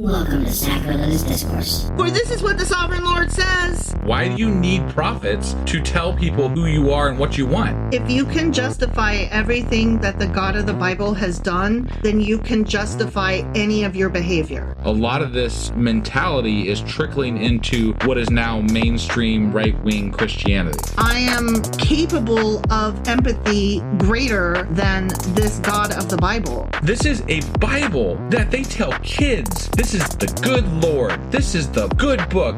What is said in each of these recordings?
Welcome to Sacrilegious Discourse. For this is what the Sovereign Lord says. Why do you need prophets to tell people who you are and what you want? If you can justify everything that the God of the Bible has done, then you can justify any of your behavior. A lot of this mentality is trickling into what is now mainstream right-wing Christianity. I am capable of empathy greater than this God of the Bible. This is a Bible that they tell kids. This is the good Lord. This is the good book.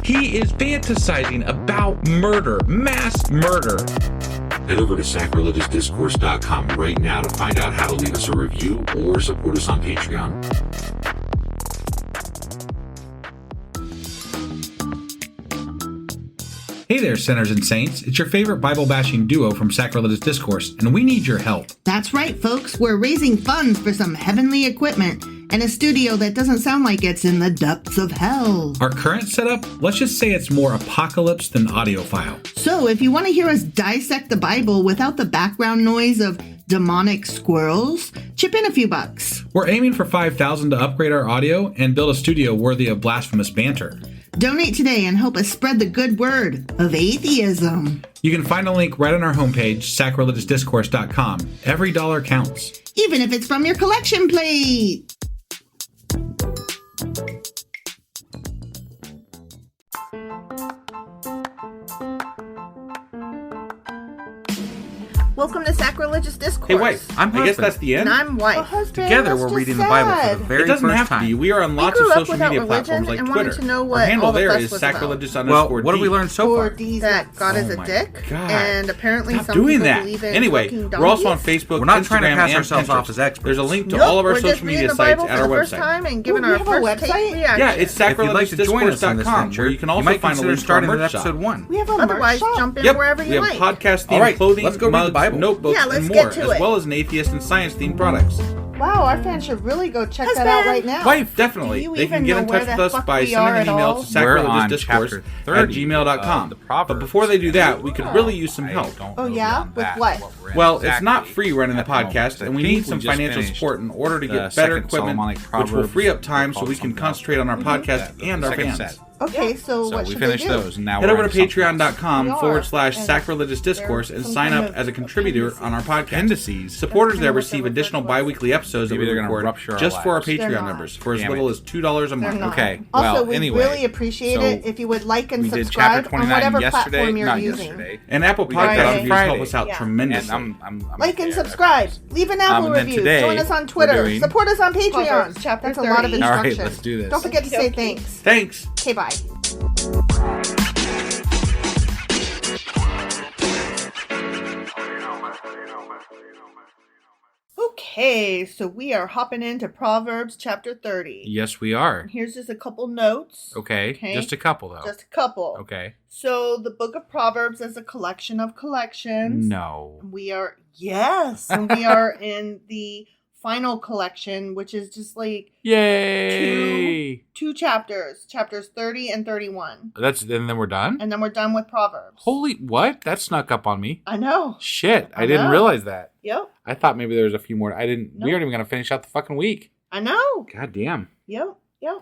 He is fantasizing about murder, mass murder. Head over to sacrilegiousdiscourse.com right now to find out how to leave us a review or support us on Patreon. Hey there, sinners and saints. It's your favorite Bible-bashing duo from Sacrilegious Discourse, and we need your help. That's right, folks. We're raising funds for some heavenly equipment and a studio that doesn't sound like it's in the depths of hell. Our current setup, let's just say it's more apocalypse than audiophile. So if you want to hear us dissect the Bible without the background noise of demonic squirrels, chip in a few bucks. We're aiming for $5,000 to upgrade our audio and build a studio worthy of blasphemous banter. Donate today and help us spread the good word of atheism. You can find a link right on our homepage, sacrilegiousdiscourse.com. Every dollar counts. Even if it's from your collection plate. Welcome to Sacrilegious Discourse. Hey, wife. I'm I guess husband. that's the end. And I'm wife. Together, we're reading the Bible for the very It doesn't first have time. to be. We are on lots grew of up social without media religion platforms like and wanted Twitter. to know Our what handle all the there fuss is was about. sacrilegious Well, _ what have we learned so far? That God is a my dick, God. and apparently Stop some doing people that. believe in Anyway, fucking we're also on donkeys. Facebook, We're not trying to Instagram, pass and ourselves Pinterest. off as experts. There's a link to Nope, all of our we're just social media reading the sites Bible at for our the first website. time and giving We our have a first take website? reaction. Yeah, it's If you'd like to join us in this sacrilegiousdiscourse.com, venture, where you can also might find a consider link to our starting with merch shop. episode 1. We have a Otherwise, merch shop. jump in Yep, wherever we you have like. podcast-themed All right, clothing, let's go read the mugs, Bible. notebooks, Yeah, let's and get more, to as it. well as an atheist and science-themed products. Wow, our fans should really go check that out right now. Wife, definitely. Do you They can even get know in where touch with the us fuck by we sending are an at email all? to We're on sacrilegiousdiscourse chapter at 30 gmail.com. of the But Proverbs. before they do that, we could really use some help. Oh, yeah? With what? Well, it's not free running the podcast, and we need some financial finished support in order to the get better second equipment, Solomonic which will Proverbs. free up time They're so we called can something concentrate on our podcast and our second fans. set. Okay, so So what we should finished they do? those, and now Head we're over to in something else. patreon.com We are, / and sacrilegious discourse and there's sign some up kind of as a contributor appendices. on our podcast. Appendices. Supporters there That's kind of what receive they're additional referred to as. bi-weekly episodes that Maybe we they're gonna record rupture our just for our lives. They're Patreon not. members for as Damn little it. as $2 a They're month. not. Okay, Also, well, we anyway, really appreciate so it if you would like and we did subscribe chapter on 29 whatever yesterday. platform you're Not using. yesterday. And Apple We did Podcast that reviews Friday. help us out Yeah. tremendously. And I'm Like and there. subscribe. Leave an Apple and then review. today, Join us on we're Twitter. doing Support us on Patreon. Proverbs Chapter That's a lot of 30. All right, instruction. let's do this. Don't forget to say thanks. Thanks. Okay, bye. Okay, so we are hopping into Proverbs chapter 30. Yes, we are. Here's just a couple notes. Okay, just a couple though. Just a couple. Okay. So the book of Proverbs is a collection of collections. No. We are, yes, and we are in the final collection, which is just like Yay! two chapters, chapters 30 and 31. And then we're done? And then we're done with Proverbs. Holy, what? That snuck up on me. I know. Shit, I I didn't know. realize that. Yep. I thought maybe there was a few more. We Nope. aren't even going to finish out the fucking week. I know. God damn. Yep.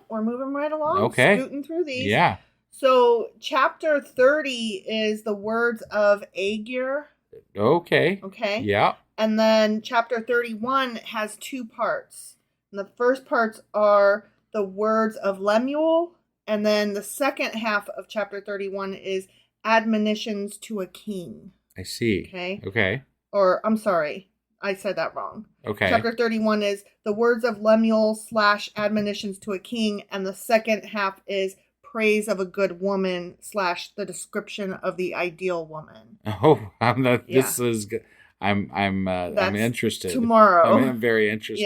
We're moving right along. Okay. Scooting through these. Yeah. So chapter 30 is the words of Agur. Okay. Okay. Yeah. And then chapter 31 has two parts. And the first parts are the words of Lemuel. And then the second half of chapter 31 is admonitions to a king. I see. Okay. Okay. Or, I'm sorry, I said that wrong. Okay. Chapter 31 is the words of Lemuel / admonitions to a king. And the second half is praise of a good woman / the description of the ideal woman. Oh, I'm not. Yeah. This is good. I'm That's interested. tomorrow. I'm very interested.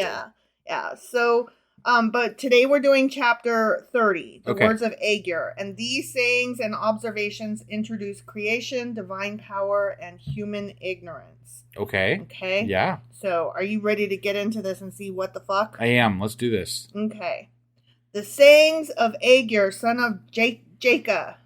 Yeah. So, but today we're doing chapter 30, the Okay. words of Agur. And these sayings and observations introduce creation, divine power, and human ignorance. Okay. Okay? Yeah, So, are you ready to get into this and see what the fuck? I am. Let's do this. Okay. The sayings of Agur, son of Jakah.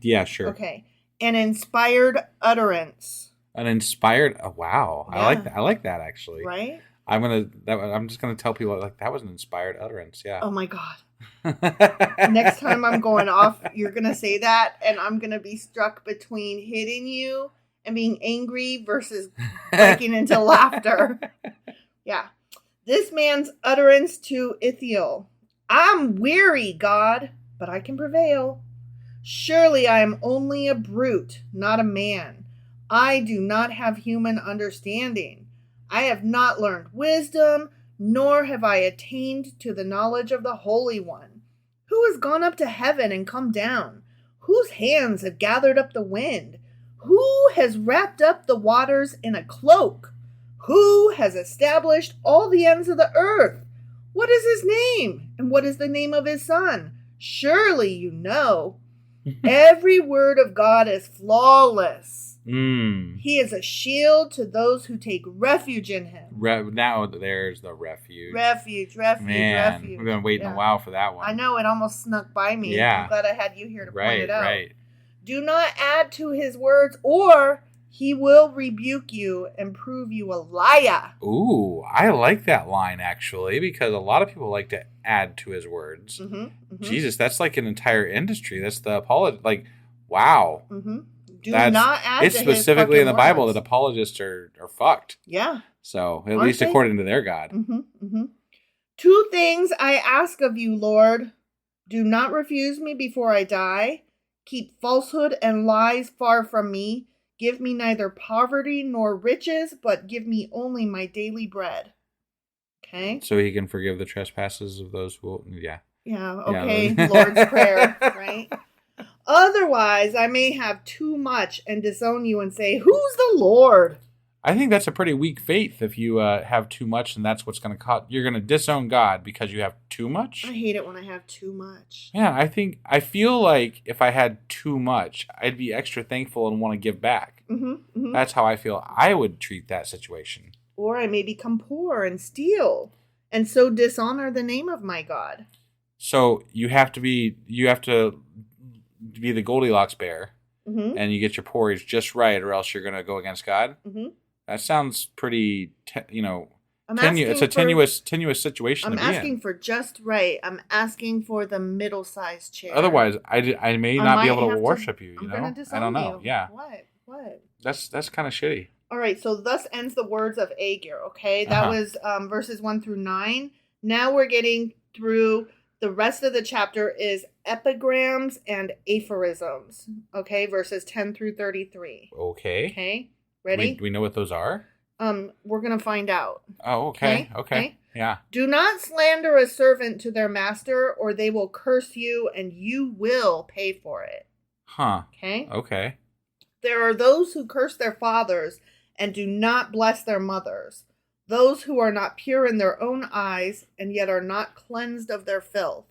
Yeah, sure. Okay. An inspired utterance. An inspired. Oh, wow. Yeah. I like that actually. Right? I'm just gonna tell people like that was an inspired utterance. Yeah. Oh my God. Next time I'm going off, you're going to say that, and I'm going to be struck between hitting you and being angry versus breaking into laughter. Yeah. This man's utterance to Ithiel. I'm weary, God, but I can prevail. Surely I am only a brute, not a man. I do not have human understanding. I have not learned wisdom, nor have I attained to the knowledge of the Holy One. Who has gone up to heaven and come down? Whose hands have gathered up the wind? Who has wrapped up the waters in a cloak? Who has established all the ends of the earth? What is his name? And what is the name of his son? Surely you know. Every word of God is flawless. He is a shield to those who take refuge in him. Now there's the refuge. Refuge. Man, we've been waiting a while for that one. I know, it almost snuck by me. Yeah. I'm glad I had you here to point it out. Right. Do not add to his words, or he will rebuke you and prove you a liar. Ooh, I like that line, actually, because a lot of people like to add to his words. Jesus, that's like an entire industry. That's the apology. Like, wow. Do not add it's to his specifically in the Bible words. that apologists are fucked. Yeah. So, at least according to their God. Two things I ask of you, Lord. Do not refuse me before I die. Keep falsehood and lies far from me. Give me neither poverty nor riches, but give me only my daily bread. Okay? So he can forgive the trespasses of those who... Yeah, okay. Lord's Prayer, right? Otherwise, I may have too much and disown you and say, who's the Lord? I think that's a pretty weak faith if you have too much and that's what's going to cause... You're going to disown God because you have too much? I hate it when I have too much. Yeah, I feel like if I had too much, I'd be extra thankful and want to give back. That's how I feel I would treat that situation. Or I may become poor and steal, and so dishonor the name of my God. So you have to be the Goldilocks bear, and you get your porridge just right, or else you're going to go against God. That sounds pretty, it's a tenuous situation. I'm asking for just right. I'm asking for the middle-sized chair. Otherwise, I may not be able to worship you. I'm gonna disown I don't know. you. Yeah. What? That's kind of shitty. All right. So thus ends the words of Agur. Okay, that was verses 1 through 9. Now we're getting through. The rest of the chapter is epigrams and aphorisms. Okay, verses 10 through 33. Okay. Ready? We know what those are? We're going to find out. Oh, okay. Yeah. Do not slander a servant to their master, or they will curse you, and you will pay for it. Huh. Okay. There are those who curse their fathers and do not bless their mothers. Those who are not pure in their own eyes, and yet are not cleansed of their filth.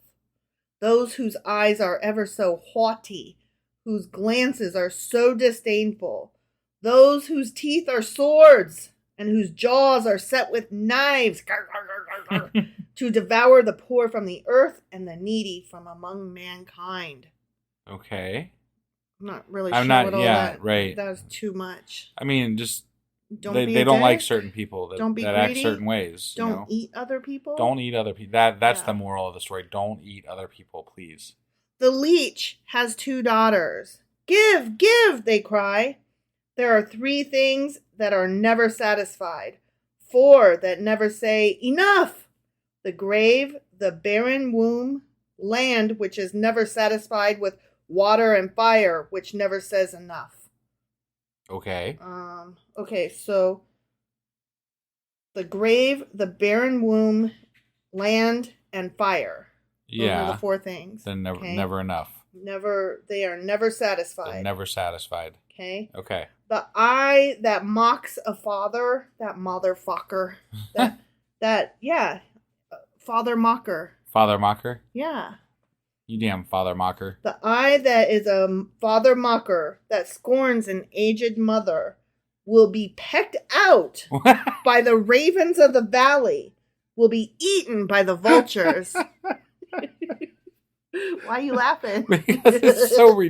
Those whose eyes are ever so haughty, whose glances are so disdainful. Those whose teeth are swords, and whose jaws are set with knives, to devour the poor from the earth and the needy from among mankind. Okay. I'm not really sure what all that... right. That was too much. I mean, just... They don't like certain people that greedy. act certain ways. Don't eat other people. Don't eat other people. That's the moral of the story. Don't eat other people, please. The leech has 2 daughters. Give, give, they cry. There are 3 things that are never satisfied. 4 that never say, enough. The grave, the barren womb, land which is never satisfied with water, and fire which never says enough. Okay. Okay, so the grave, the barren womb, land, and fire. Those are the 4 things. Then never enough. They are never satisfied. They're never satisfied. Okay. The eye that mocks a father, that motherfucker. Father mocker. Father mocker? Yeah. You damn father mocker. The eye that is a father mocker that scorns an aged mother will be pecked out by the ravens of the valley, will be eaten by the vultures. Why are you laughing? Because it's so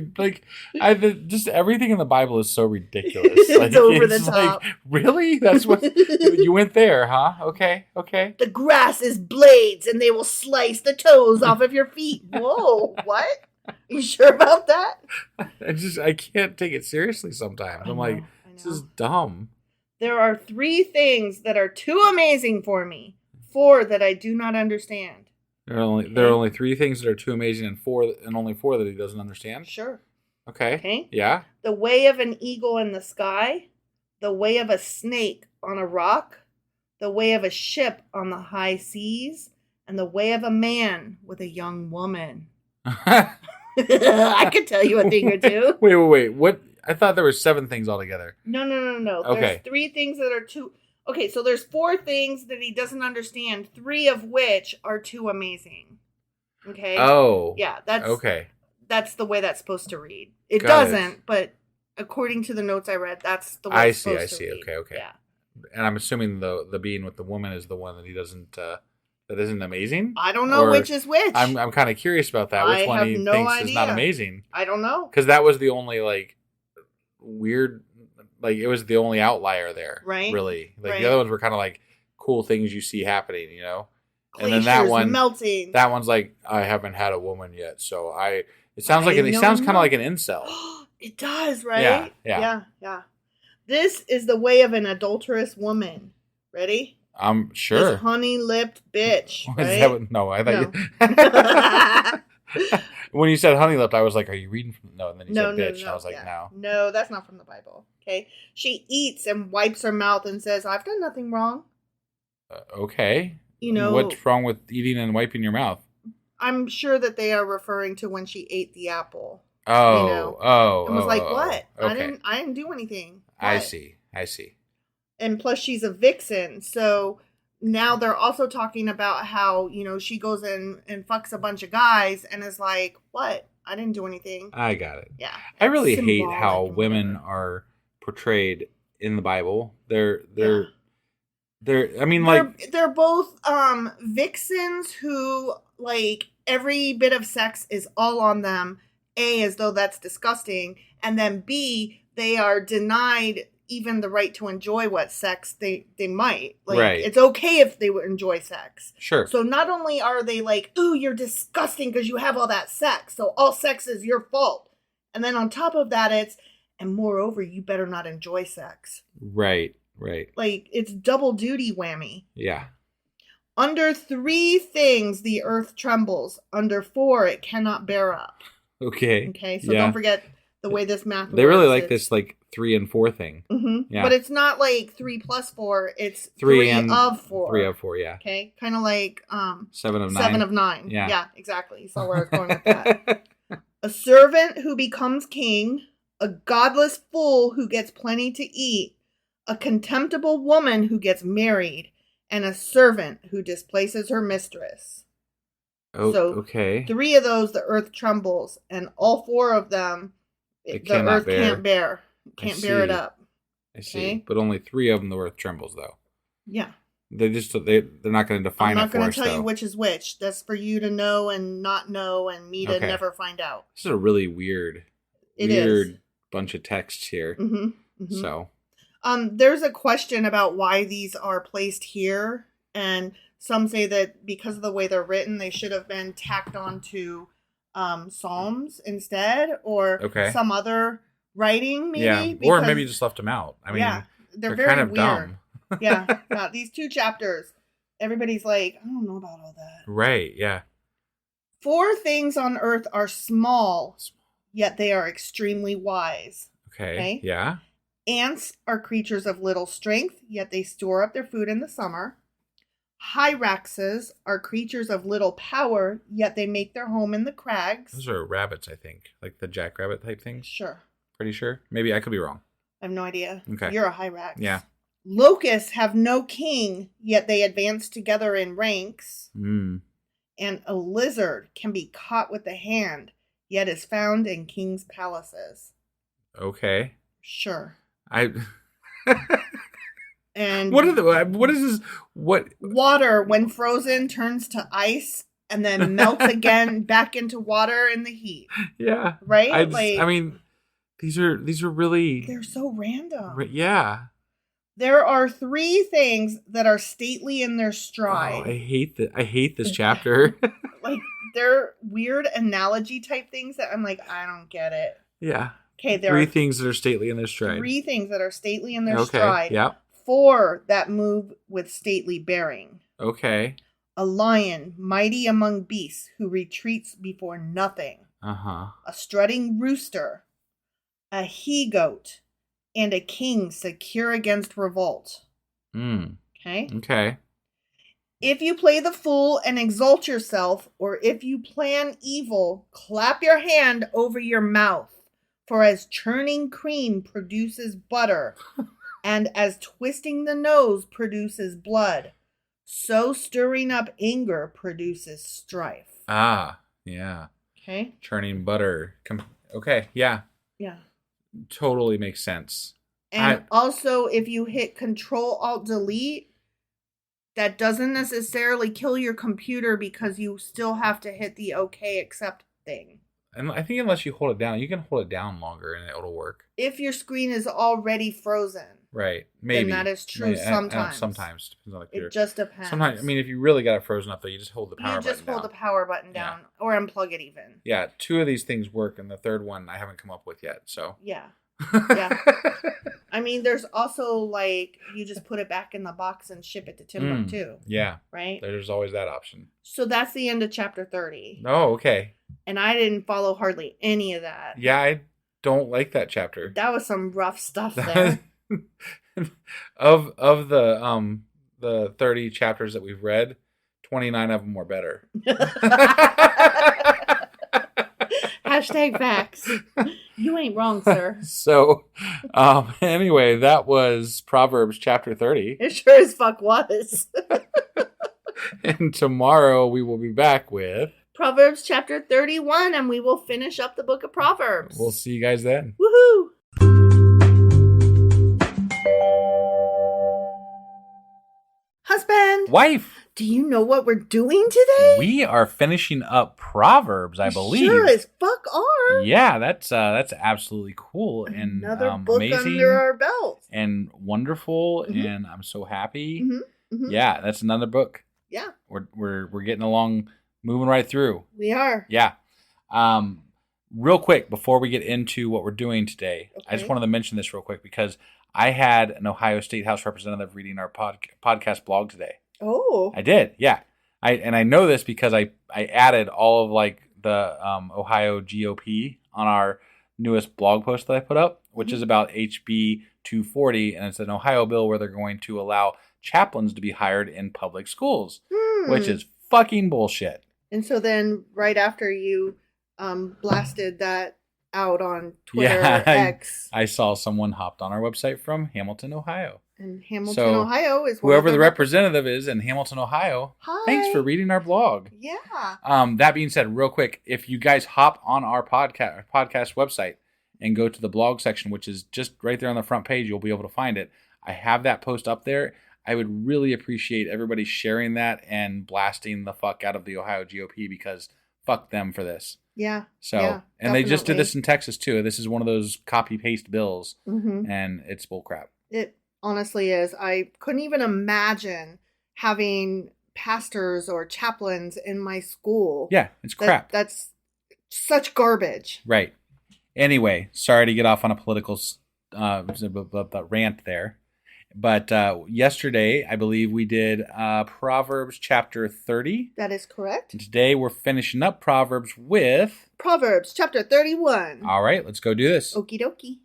just everything in the Bible is so ridiculous. It's over the top. Like, really? That's what you went there, huh? Okay. The grass is blades, and they will slice the toes off of your feet. Whoa, what? You sure about that? I can't take it seriously sometimes. I'm like, this is dumb. There are 3 things that are too amazing for me. 4 that I do not understand. There are only 3 things that are too amazing, and only 4 that he doesn't understand. Sure. Okay. Yeah. The way of an eagle in the sky, the way of a snake on a rock, the way of a ship on the high seas, and the way of a man with a young woman. I could tell you a thing or 2. Wait. What? I thought there were 7 things altogether. No. Okay. There's 3 things that are too... Okay, so there's 4 things that he doesn't understand, 3 of which are too amazing. Okay? Oh. Yeah, that's... Okay. That's the way that's supposed to read. It Got doesn't, but according to the notes I read, that's the way it's supposed to read. Okay. Yeah. And I'm assuming the being with the woman is the one that he doesn't... that isn't amazing? I don't know which is which. I'm kind of curious about that. Which one he thinks is not amazing? I don't know. Because that was the only, weird... it was the only outlier there. Right. Really. Right. The other ones were kind of cool things you see happening, Glaciers and then that one... melting. That one's I haven't had a woman yet, so It sounds it sounds kind of like an incel. It does, right? Yeah. This is the way of an adulterous woman. Ready? I'm sure. This honey-lipped bitch. Right? No, I thought you... When you said honey-lipped, I was like, are you reading from... No, and then you said bitch, and I was like, no. No, that's not from the Bible. Okay? She eats and wipes her mouth and says, I've done nothing wrong. Okay. What's wrong with eating and wiping your mouth? I'm sure that they are referring to when she ate the apple. Oh. And was what? Okay. I didn't do anything. What? I see. And plus she's a vixen, so now they're also talking about how, she goes in and fucks a bunch of guys and is like, what? I didn't do anything. I got it. Yeah. I really hate how women are portrayed in the Bible. They're both vixens who every bit of sex is all on them. A, as though that's disgusting, and then B, they are denied even the right to enjoy what sex they might. Right. It's okay if they would enjoy sex. Sure. So not only are they ooh, you're disgusting because you have all that sex, so all sex is your fault. And then on top of that, and moreover, you better not enjoy sex. Right. It's double duty whammy. Yeah. Under 3 things, the earth trembles. Under 4, it cannot bear up. Okay. So don't forget the way this math works. They really like this 3 and 4 thing. Mm-hmm. Yeah. But it's not 3 plus 4. It's 3 of 4. 3 of 4, yeah. Okay. Kind of 7 of 9. 7 of 9. Yeah. Yeah, exactly. You saw where I was going with that. A servant who becomes king. A godless fool who gets plenty to eat. A contemptible woman who gets married. And a servant who displaces her mistress. Oh, so okay. 3 of those, the earth trembles, and all 4 of them, the earth can't bear it up. I see, okay? But only 3 of them, the earth trembles, though. Yeah. They're not going to define it for us. I'm not going to tell you which is which. That's for you to know and not know, and me to never find out. This is a really weird bunch of texts here. Mm-hmm. Mm-hmm. So, there's a question about why these are placed here, and some say that because of the way they're written, they should have been tacked onto Psalms instead, or some other writing, maybe. Yeah, or maybe you just left them out. I mean, they're very kind of weird. Dumb. Yeah, these 2 chapters, everybody's like, I don't know about all that. Right, yeah. 4 things on earth are small, yet they are extremely wise. Okay, yeah. Ants are creatures of little strength, yet they store up their food in the summer. Hyraxes are creatures of little power, yet they make their home in the crags. Those are rabbits, I think. Like the jackrabbit type things? Sure. Pretty sure. Maybe I could be wrong. I have no idea. Okay. You're a Hyrax. Yeah. Locusts have no king, yet they advance together in ranks. And a lizard can be caught with the hand, yet is found in kings' palaces. Okay. Sure. And what is this? What water, when frozen, turns to ice, and then melts again back into water in the heat. Yeah. Right? I mean, these are really... They're so random. Yeah. There are 3 things that are stately in their stride. Oh, I hate this chapter. Like, they're weird analogy type things that I'm like, I don't get it. Yeah. Okay, there 3 are things that are stately in their stride. 3 things that are stately in their stride. Yeah. 4 that move with stately bearing. Okay. A lion, mighty among beasts, who retreats before nothing. Uh-huh. A strutting rooster. A he-goat. And a king secure against revolt. Okay? Okay. If you play the fool and exalt yourself, or if you plan evil, clap your hand over your mouth. For as churning cream produces butter, and as twisting the nose produces blood, so stirring up anger produces strife. Ah, yeah. Okay? Churning butter. Okay, yeah. Yeah. Totally makes sense. And also, if you hit Control-Alt-Delete, that doesn't necessarily kill your computer because you still have to hit the OK accept thing. And I think unless you hold it down, you can hold it down longer and it'll work. If your screen is already frozen. Right. Maybe. Then that is true sometimes. Sometimes. Depends on the computer. It just depends. Sometimes, I mean, if you really got it frozen up, though, you just hold the power button down. You just hold the power button down. Or unplug it even. Yeah. 2 of these things work, and the third one I haven't come up with yet, so. Yeah. Yeah. I mean, there's also, like, you just put it back in the box and ship it to Timbuktu. Yeah. Right? There's always that option. So that's the end of chapter 30. Oh, okay. And I didn't follow hardly any of that. Yeah, I don't like that chapter. That was some rough stuff there. of the 30 chapters that we've read, 29 of them were better. Hashtag facts. You ain't wrong, sir. So, anyway, that was Proverbs chapter 30. It sure as fuck was. And tomorrow we will be back with Proverbs chapter 31, and we will finish up the book of Proverbs. We'll see you guys then. Woohoo! Husband! Wife! Do you know what we're doing today? We are finishing up Proverbs, I believe. Sure as fuck are. Yeah, that's absolutely cool and Another book amazing under our belt. and wonderful, and I'm so happy. Mm-hmm. Yeah, that's another book. Yeah. We're getting along, moving right through. We are. Yeah. Real quick before we get into what we're doing today, I just wanted to mention this real quick because I had an Ohio State House representative reading our podcast blog today. Oh. I did, yeah. I know this because I added all of like the Ohio GOP on our newest blog post that I put up, which is about HB 240, and it's an Ohio bill where they're going to allow chaplains to be hired in public schools, which is fucking bullshit. And so then right after you blasted that out on Twitter, X. I saw someone hopped on our website from Hamilton, Ohio. And Hamilton, Ohio is whoever the representative is in Hamilton, Ohio. Hi. Thanks for reading our blog. Yeah. That being said, real quick, if you guys hop on our podcast website and go to the blog section, which is just right there on the front page, you'll be able to find it. I have that post up there. I would really appreciate everybody sharing that and blasting the fuck out of the Ohio GOP because fuck them for this. Yeah. So, yeah, and they just did this in Texas too. This is one of those copy paste bills, and it's bullcrap. It honestly is. I couldn't even imagine having pastors or chaplains in my school. Yeah, it's crap. That's such garbage. Right. Anyway, sorry to get off on a political rant there. But yesterday, I believe we did Proverbs chapter 30. That is correct. And today we're finishing up Proverbs with Proverbs chapter 31. All right, let's go do this. Okie dokie.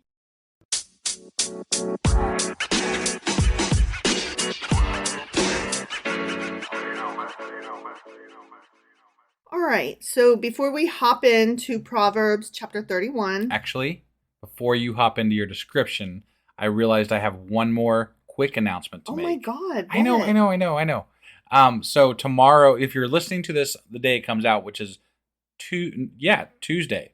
All right, so before we hop into Proverbs chapter 31. Actually, before you hop into your description, I realized I have one more quick announcement to make. Oh my God. I know. So tomorrow, if you're listening to this the day it comes out, which is Tuesday,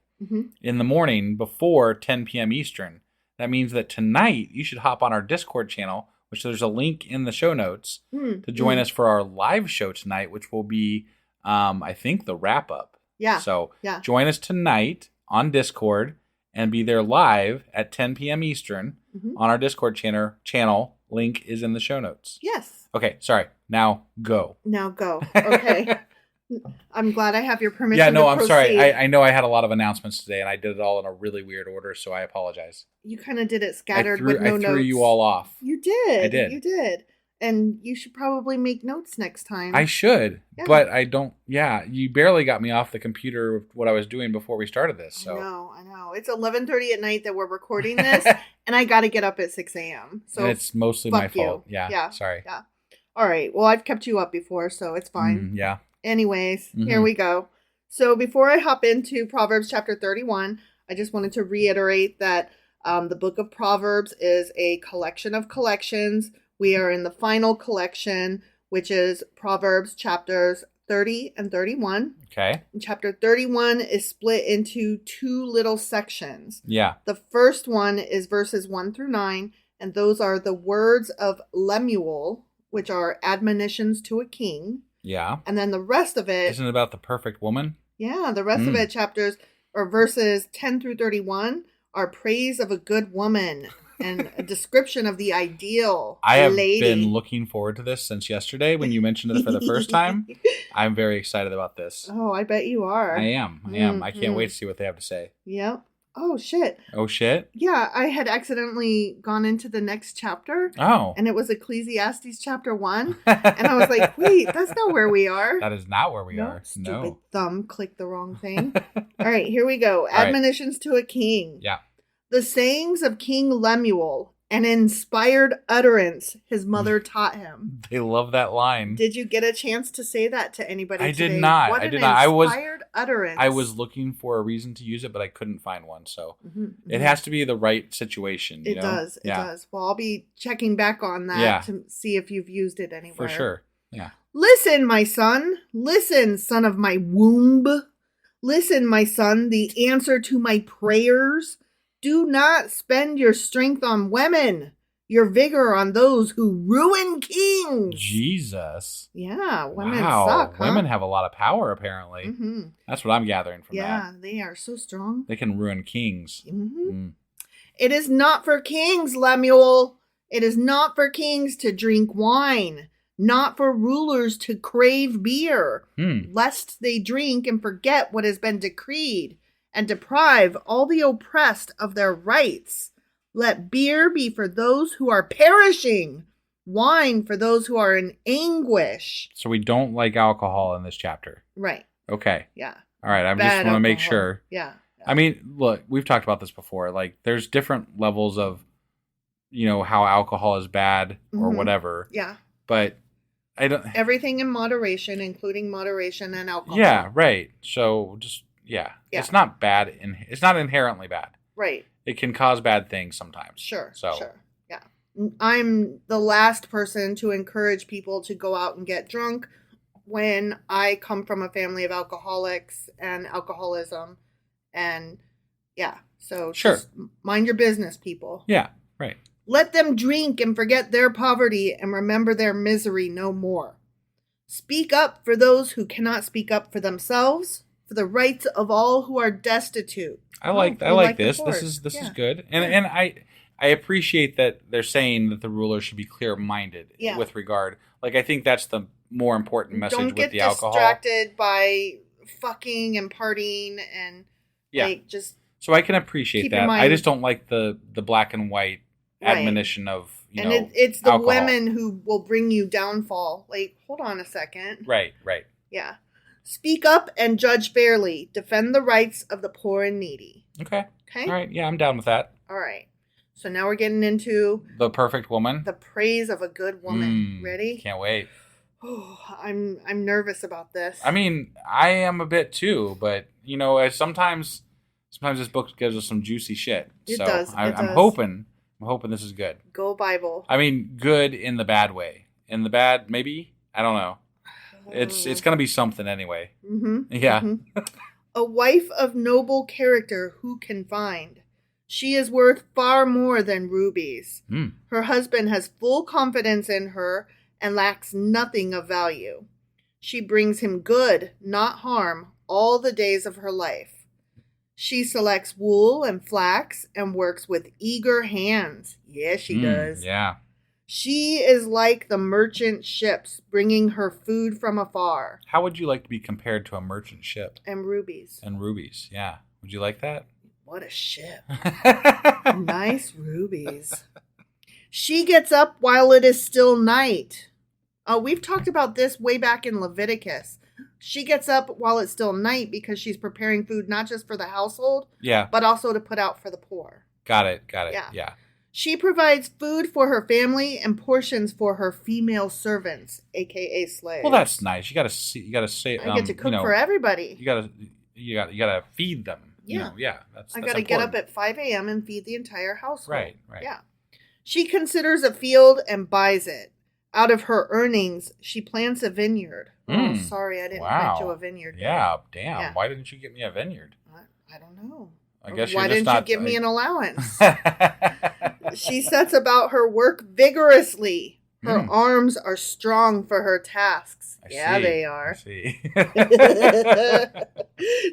in the morning before 10 p.m. Eastern, that means that tonight you should hop on our Discord channel, which there's a link in the show notes, to join us for our live show tonight, which will be I think the wrap up. Yeah. So Yeah. join us tonight on Discord and be there live at 10 p.m. Eastern on our Discord channel. Link is in the show notes. Yes. Okay, sorry. Now go. Now go. Okay. I'm glad I have your permission. Yeah, no, to I'm proceed. sorry. I know I had a lot of announcements today, and I did it all in a really weird order, so I apologize. You kind of did it scattered I with no notes. threw you all off. You did. I did. You did. And you should probably make notes next time. I should, Yeah. but I don't. Yeah, you barely got me off the computer with what I was doing before we started this. So I know. It's 11:30 at night that we're recording this, and I got to get up at 6 a.m. So and it's mostly my fuck you. fault. Yeah, sorry. Yeah. All right. Well, I've kept you up before, so it's fine. Yeah. Anyways, here we go. So before I hop into Proverbs chapter 31, I just wanted to reiterate that the book of Proverbs is a collection of collections. We are in the final collection, which is Proverbs chapters 30 and 31. Okay. And chapter 31 is split into two little sections. Yeah. The first one is verses 1 through 9, and those are the words of Lemuel, which are admonitions to a king. Yeah. And then the rest of it... Isn't it about the perfect woman? Yeah, the rest of it, chapters or verses 10 through 31, are praise of a good woman and a description of the ideal I have lady. been looking forward to this since yesterday when you mentioned it for the first time. I'm very excited about this. Oh, I bet you are. I am. I can't wait to see what they have to say. Yep. Oh, shit. Oh, shit? Yeah, I had accidentally gone into the next chapter. Oh. And it was Ecclesiastes chapter 1. And I was like, wait, that's not where we are. That is not where we No, are. Stupid No. thumb clicked the wrong thing. All right, here we go. right. Admonitions to a king. Yeah. The sayings of King Lemuel, an inspired utterance his mother taught him. They love that line. Did you get a chance to say that to anybody I today? did not. What I an did not. inspired utterance. I was looking for a reason to use it, but I couldn't find one. So it has to be the right situation. You It know? does. It Yeah. does. Well, I'll be checking back on that Yeah. to see if you've used it anywhere. For sure. Yeah. Listen, my son. Listen, son of my womb. Listen, my son, the answer to my prayers. Do not spend your strength on women, your vigor on those who ruin kings. Jesus. Yeah, women Wow. suck, huh? Women have a lot of power, apparently. Mm-hmm. That's what I'm gathering from Yeah, that. they are so strong. They can ruin kings. Mm-hmm. It is not for kings, Lemuel. It is not for kings to drink wine, not for rulers to crave beer, lest they drink and forget what has been decreed, and deprive all the oppressed of their rights. Let beer be for those who are perishing, wine for those who are in anguish. So we don't like alcohol in this chapter. Right. Okay. Yeah. All right. I just Bad want to make alcohol. sure. Yeah. I mean, look, we've talked about this before. Like, there's different levels of, how alcohol is bad or whatever. Yeah. But I don't. Everything in moderation, including moderation and alcohol. Yeah. Right. So just Yeah. It's not bad. It's not inherently bad. Right. It can cause bad things sometimes. Sure. So Sure. Yeah. I'm the last person to encourage people to go out and get drunk when I come from a family of alcoholics and alcoholism. And yeah. So Sure. just mind your business, people. Yeah. Right. Let them drink and forget their poverty and remember their misery no more. Speak up for those who cannot speak up for themselves, for the rights of all who are destitute. I like this. This is good. And I appreciate that they're saying that the ruler should be clear-minded with regard. Like, I think that's the more important message Don't with the get alcohol. distracted by fucking and partying and just. So I can appreciate keep in that. I mind- just don't like the black and white admonition of it's the alcohol. women who will bring you downfall. Like, hold on a second. Right. Yeah. Speak up and judge fairly. Defend the rights of the poor and needy. Okay. Okay. All right. Yeah, I'm down with that. All right. So now we're getting into The perfect woman. the praise of a good woman. Ready? Can't wait. Oh, I'm nervous about this. I mean, I am a bit too, but sometimes this book gives us some juicy shit. It So does. I'm does. hoping this is good. Go Bible. I mean, good in the bad way. In the bad, maybe? I don't know. It's going to be something anyway. Mm-hmm. Yeah. Mm-hmm. A wife of noble character who can find? She is worth far more than rubies. Her husband has full confidence in her and lacks nothing of value. She brings him good, not harm, all the days of her life. She selects wool and flax and works with eager hands. Yes, she does. Yeah. She is like the merchant ships, bringing her food from afar. How would you like to be compared to a merchant ship? And rubies. And rubies, yeah. Would you like that? What a ship. Nice rubies. She gets up while it is still night. We've talked about this way back in Leviticus. She gets up while it's still night because she's preparing food not just for the household, Yeah. but also to put out for the poor. Got it. Yeah. She provides food for her family and portions for her female servants, aka slaves. Well, that's nice. You gotta say. I get to cook for everybody. You gotta feed them. Yeah. That's I gotta get up at 5 a.m. and feed the entire household. Right. Yeah. She considers a field and buys it. Out of her earnings, she plants a vineyard. Oh, sorry, I didn't plant you a vineyard. Yeah, damn. Yeah. Why didn't you get me a vineyard? I don't know. I guess why didn't you give me an allowance? allowance? She sets about her work vigorously. Her arms are strong for her tasks. They are. I see.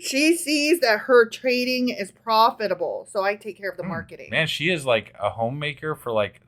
She sees that her trading is profitable, so I take care of the marketing. Man, she is like a homemaker for like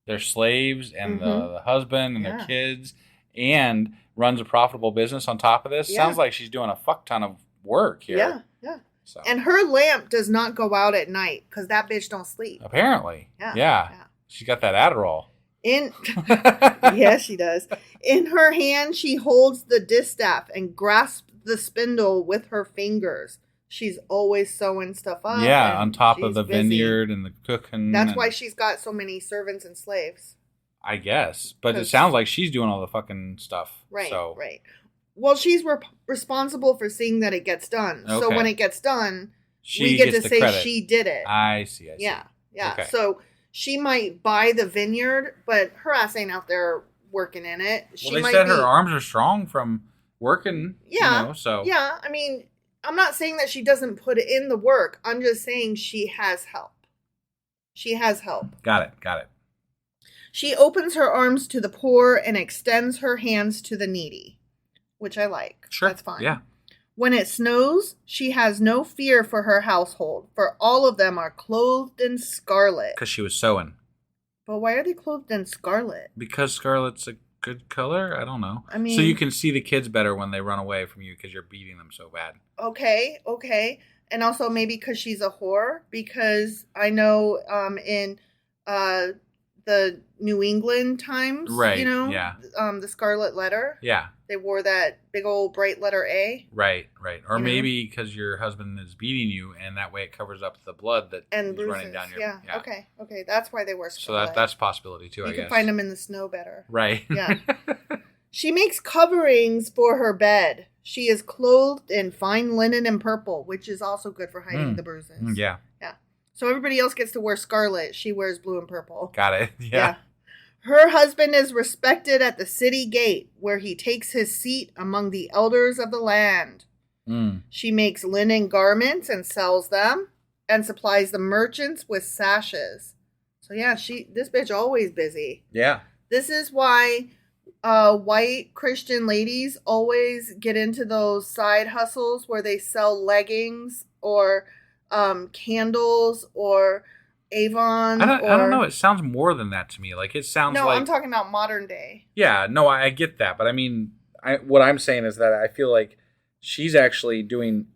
their slaves and the husband and their kids, and runs a profitable business on top of this. Yeah. Sounds like she's doing a fuck ton of work here. Yeah. So. And her lamp does not go out at night because that bitch don't sleep. Apparently. Yeah. She got that Adderall. Yeah, she does. In her hand, she holds the distaff and grasps the spindle with her fingers. She's always sewing stuff up. Yeah, on top of the busy. vineyard and the cooking. That's why she's got so many servants and slaves. I guess. But it sounds like she's doing all the fucking stuff. Right. Well, she's responsible for seeing that it gets done. Okay. So when it gets done, we get to say credit. She did it. I see. Yeah. Okay. So she might buy the vineyard, but her ass ain't out there working in it. Well, they said her arms are strong from working. Yeah. So. Yeah. I mean, I'm not saying that she doesn't put in the work. I'm just saying she has help. Got it. She opens her arms to the poor and extends her hands to the needy, which I like. Sure. That's fine. Yeah. When it snows, she has no fear for her household, for all of them are clothed in scarlet. Because she was sewing. But why are they clothed in scarlet? Because scarlet's a good color? I don't know. I mean, so you can see the kids better when they run away from you because you're beating them so bad. Okay. And also maybe because she's a whore, because I know in the New England times, right? The Scarlet Letter, they wore that big old bright letter A, right. Or maybe because your husband is beating you, and that way it covers up the blood that is running down your. Yeah. Okay, that's why they wear scarlet. So that's a possibility too. You can find them in the snow better, right? Yeah. She makes coverings for her bed. She is clothed in fine linen and purple, which is also good for hiding the bruises. Yeah. So everybody else gets to wear scarlet. She wears blue and purple. Got it. Yeah. Her husband is respected at the city gate, where he takes his seat among the elders of the land. She makes linen garments and sells them, and supplies the merchants with sashes. So this bitch always busy. Yeah. This is why white Christian ladies always get into those side hustles where they sell leggings or candles or Avon. I don't know. It sounds more than that to me. Like it sounds like. No, I'm talking about modern day. Yeah, no, I get that, but I mean, what I'm saying is that I feel like she's actually doing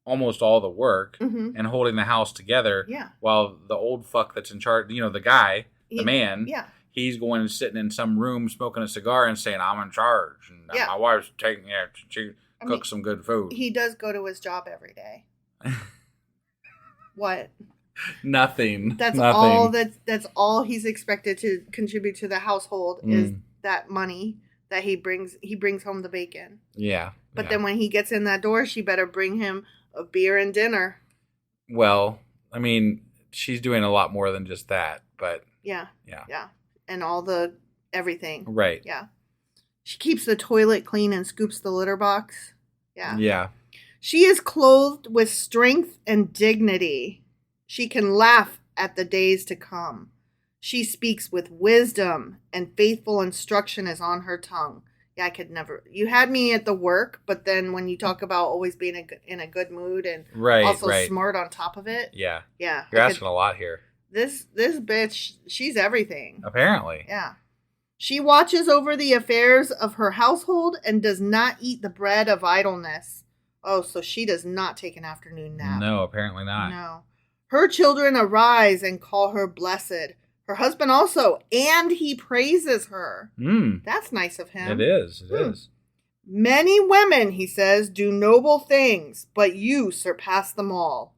almost all the work and holding the house together. Yeah. While the old fuck that's in charge, the guy, the man. Yeah. He's going and sitting in some room smoking a cigar and saying, "I'm in charge," and my wife's taking she cooks some good food. He does go to his job every day. What? Nothing. That's all. That's all he's expected to contribute to the household is that money that he brings. He brings home the bacon. Yeah. But then when he gets in that door, she better bring him a beer and dinner. Well, I mean, she's doing a lot more than just that, but yeah, and all the everything. Right. Yeah. She keeps the toilet clean and scoops the litter box. Yeah. Yeah. She is clothed with strength and dignity. She can laugh at the days to come. She speaks with wisdom, and faithful instruction is on her tongue. Yeah, I could never. You had me at the work, but then when you talk about always being in a good mood and also smart on top of it. Yeah. Yeah. You're asking a lot here. This bitch, she's everything. Apparently. Yeah. She watches over the affairs of her household and does not eat the bread of idleness. Oh, so she does not take an afternoon nap. No, apparently not. No. Her children arise and call her blessed. Her husband also, and he praises her. That's nice of him. It is. It is. Many women, he says, do noble things, but you surpass them all.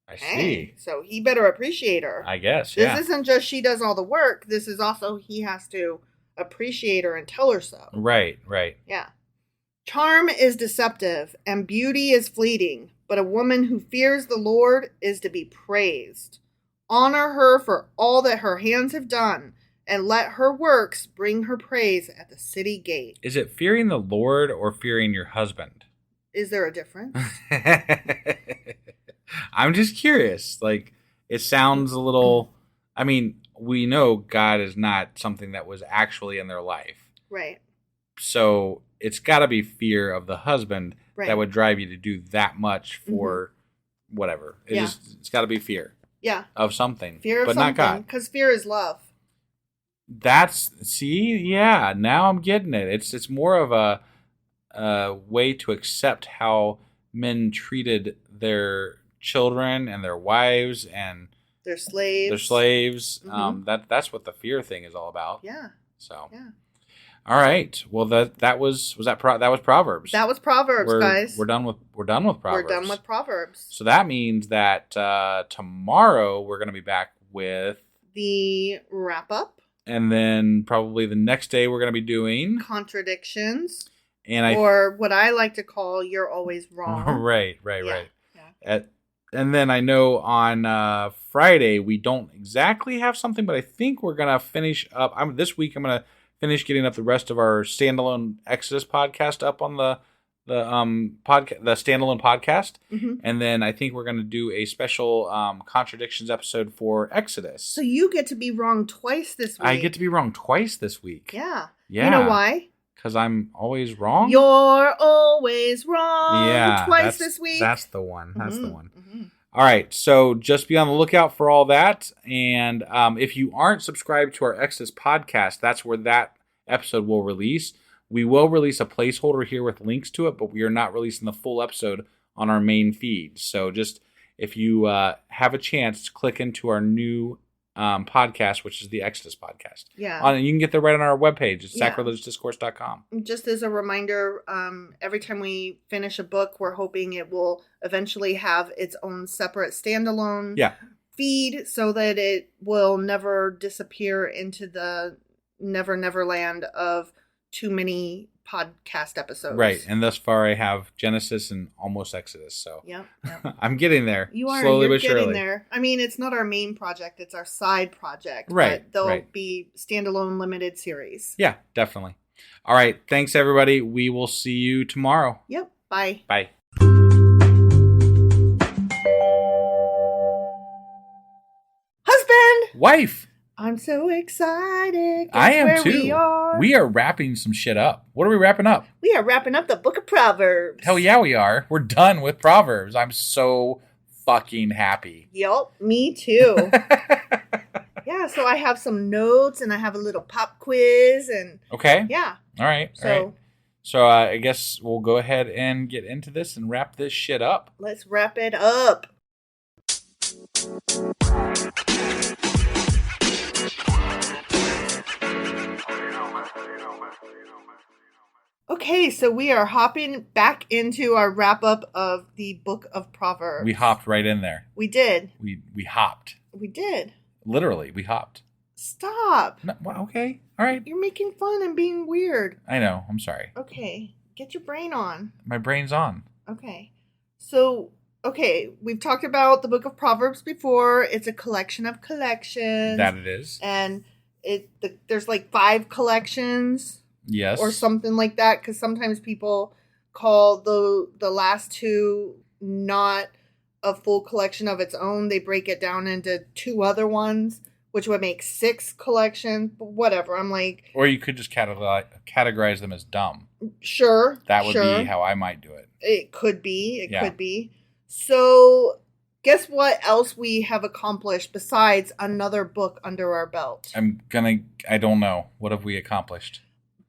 I see. So he better appreciate her. I guess, This isn't just she does all the work. This is also he has to appreciate her and tell her so. Right. Yeah. Charm is deceptive and beauty is fleeting, but a woman who fears the Lord is to be praised. Honor her for all that her hands have done, and let her works bring her praise at the city gate. Is it fearing the Lord or fearing your husband? Is there a difference? I'm just curious. Like, it sounds a little... I mean, we know God is not something that was actually in their life. Right. So it's got to be fear of the husband that would drive you to do that much for whatever. It's got to be fear. Yeah. Of something. Fear of but something. Not God. Because fear is love. Yeah, now I'm getting it. It's more of a way to accept how men treated their children and their wives and their slaves. That's what the fear thing is all about. Yeah. So. Yeah. All right. Well, that was Proverbs. That was Proverbs, guys. We're done with Proverbs. We're done with Proverbs. So that means that tomorrow we're going to be back with the wrap up, and then probably the next day we're going to be doing Contradictions, or what I like to call "You're Always Wrong." Right. Yeah. And then I know on Friday we don't exactly have something, but I think we're going to finish up. This week I'm going to finish getting up the rest of our standalone Exodus podcast up on the standalone podcast, and then I think we're going to do a special Contradictions episode for Exodus. So you get to be wrong twice this week. I get to be wrong twice this week. Yeah. You know why? Because I'm always wrong. You're always wrong. Yeah, twice this week. That's the one. That's the one. All right, so just be on the lookout for all that. And if you aren't subscribed to our Exodus podcast, that's where that episode will release. We will release a placeholder here with links to it, but we are not releasing the full episode on our main feed. So just if you have a chance to click into our new podcast, which is the Exodus podcast. Yeah. And you can get there right on our webpage. It's sacrilegiousdiscourse.com. Just as a reminder, every time we finish a book, we're hoping it will eventually have its own separate standalone feed so that it will never disappear into the never land of too many podcast episodes. Right. And thus far I have Genesis and almost Exodus. So yeah. I'm getting there. You are. Slowly You're but surely. getting there. I mean, it's not our main project. It's our side project. Right. But they'll be standalone limited series. Yeah, definitely. All right. Thanks, everybody. We will see you tomorrow. Yep. Bye. Bye. Husband! Wife! I'm so excited. I am too. We are wrapping some shit up. What are we wrapping up? We are wrapping up the book of Proverbs. Hell yeah, we are. We're done with Proverbs. I'm so fucking happy. Yup, me too. Yeah, so I have some notes and I have a little pop quiz and okay. Yeah. All right. So I guess we'll go ahead and get into this and wrap this shit up. Let's wrap it up. Okay, so we are hopping back into our wrap up of the book of Proverbs. We hopped right in there. We did. We hopped. We did. Literally, we hopped. Stop. No, well, okay. All right. You're making fun and being weird. I know. I'm sorry. Okay. Get your brain on. My brain's on. Okay. So, we've talked about the book of Proverbs before. It's a collection of collections. That it is. And there's like 5 collections. Yes. Or something like that, because sometimes people call the last 2 not a full collection of its own. They break it down into 2 other ones, which would make 6 collections, but whatever. I'm like, Or you could just categorize them as dumb. sure. That would sure. be how I might do it. It could be. It Yeah. could be. So, guess what else we have accomplished besides another book under our belt? I don't know. What have we accomplished?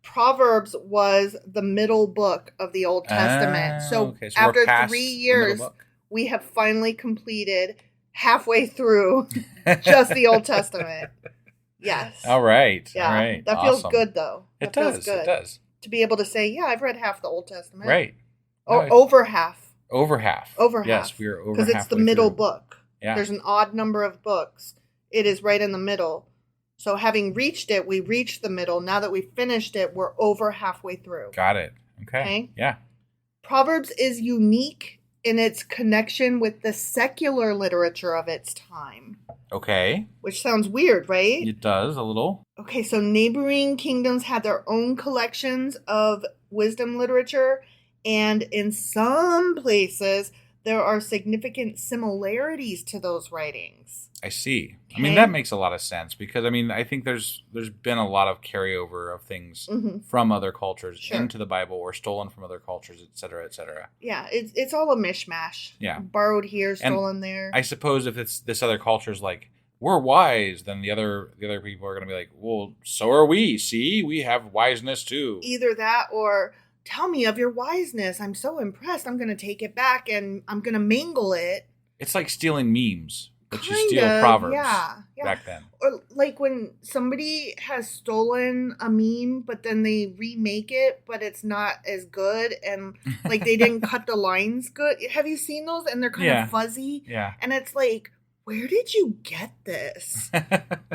Proverbs was the middle book of the Old Testament. So, okay. So we're after past 3 the middle years, book. we have finally completed halfway through just the Old Testament. Yes. All right. Yeah. All right. That Awesome. feels good, though. It That feels does. good. It does. To be able to say, yeah, I've read half the Old Testament. Right. Or No, over half. over half. Over half. Yes, we are over Because it's the halfway middle through. book. Yeah. There's an odd number of books. It is right in the middle. So having reached it, we reached the middle. Now that we've finished it, we're over halfway through. Got it. Okay. Okay. Yeah. Proverbs is unique in its connection with the secular literature of its time. Okay. Which sounds weird, right? It does a little. Okay, so neighboring kingdoms had their own collections of wisdom literature, and in some places, there are significant similarities to those writings. I see. I Okay. mean, that makes a lot of sense because I think there's been a lot of carryover of things from other cultures Sure. into the Bible or stolen from other cultures, et cetera, et cetera. Yeah, it's all a mishmash. Yeah. Borrowed here, stolen there. I suppose if it's this other culture's like, we're wise, then the other people are going to be like, well, so are we. See, we have wiseness too. Either that or tell me of your wiseness. I'm so impressed. I'm going to take it back and I'm going to mangle it. It's like stealing memes, but you Kind steal of, Proverbs yeah. back then. Or like when somebody has stolen a meme, but then they remake it, but it's not as good, and like they didn't cut the lines good. Have you seen those? And they're kind Yeah. of fuzzy. Yeah. And it's like, where did you get this?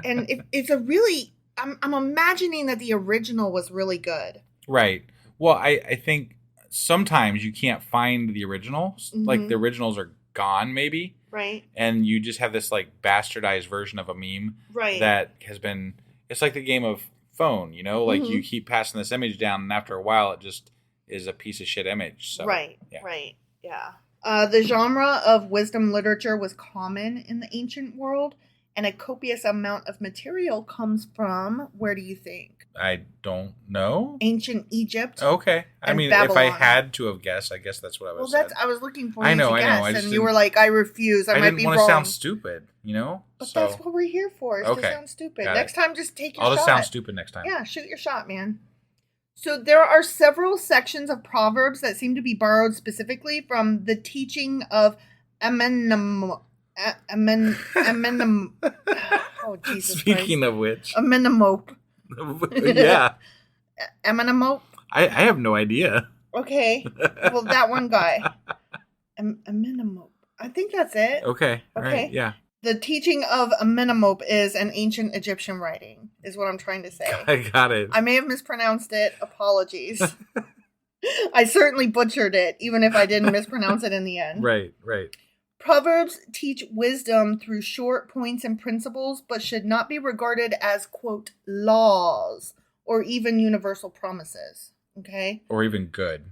And it's a really, I'm imagining that the original was really good. Right. Well, I think sometimes you can't find the originals. Like the originals are gone, maybe. Right. And you just have this like bastardized version of a meme Right. that has been. It's like the game of phone, you know. Like you keep passing this image down, and after a while, it just is a piece of shit image. So, Right. Yeah. Right. Yeah. The genre of wisdom literature was common in the ancient world, and a copious amount of material comes from, where do you think? I don't know. Ancient Egypt. Okay. I And mean, if I Babylon. had to have guessed, I guess that's what I would Well, have I was looking for I you know, to I know. guess, I just and you were didn't- like, I refuse. I might didn't be want wrong. to sound stupid, you know? But So that's what we're here for, is Okay. to sound stupid. Got Next it. time, just take your I'll shot. just sound stupid next time. Yeah, shoot your shot, man. So there are several sections of Proverbs that seem to be borrowed specifically from the teaching of Amenem. Oh, Jesus Speaking Christ. of which, Amenemope. yeah, Amenemope? I have no idea. Okay. Well, that one guy. Amenemope. I think that's it. Okay, all Okay. right, yeah, The teaching of Amenemope is an ancient Egyptian writing, is what I'm trying to say. I got it. I may have mispronounced it. Apologies. I certainly butchered it, even if I didn't mispronounce it in the end. Right. Proverbs teach wisdom through short points and principles, but should not be regarded as, quote, laws or even universal promises. Okay? Or even good.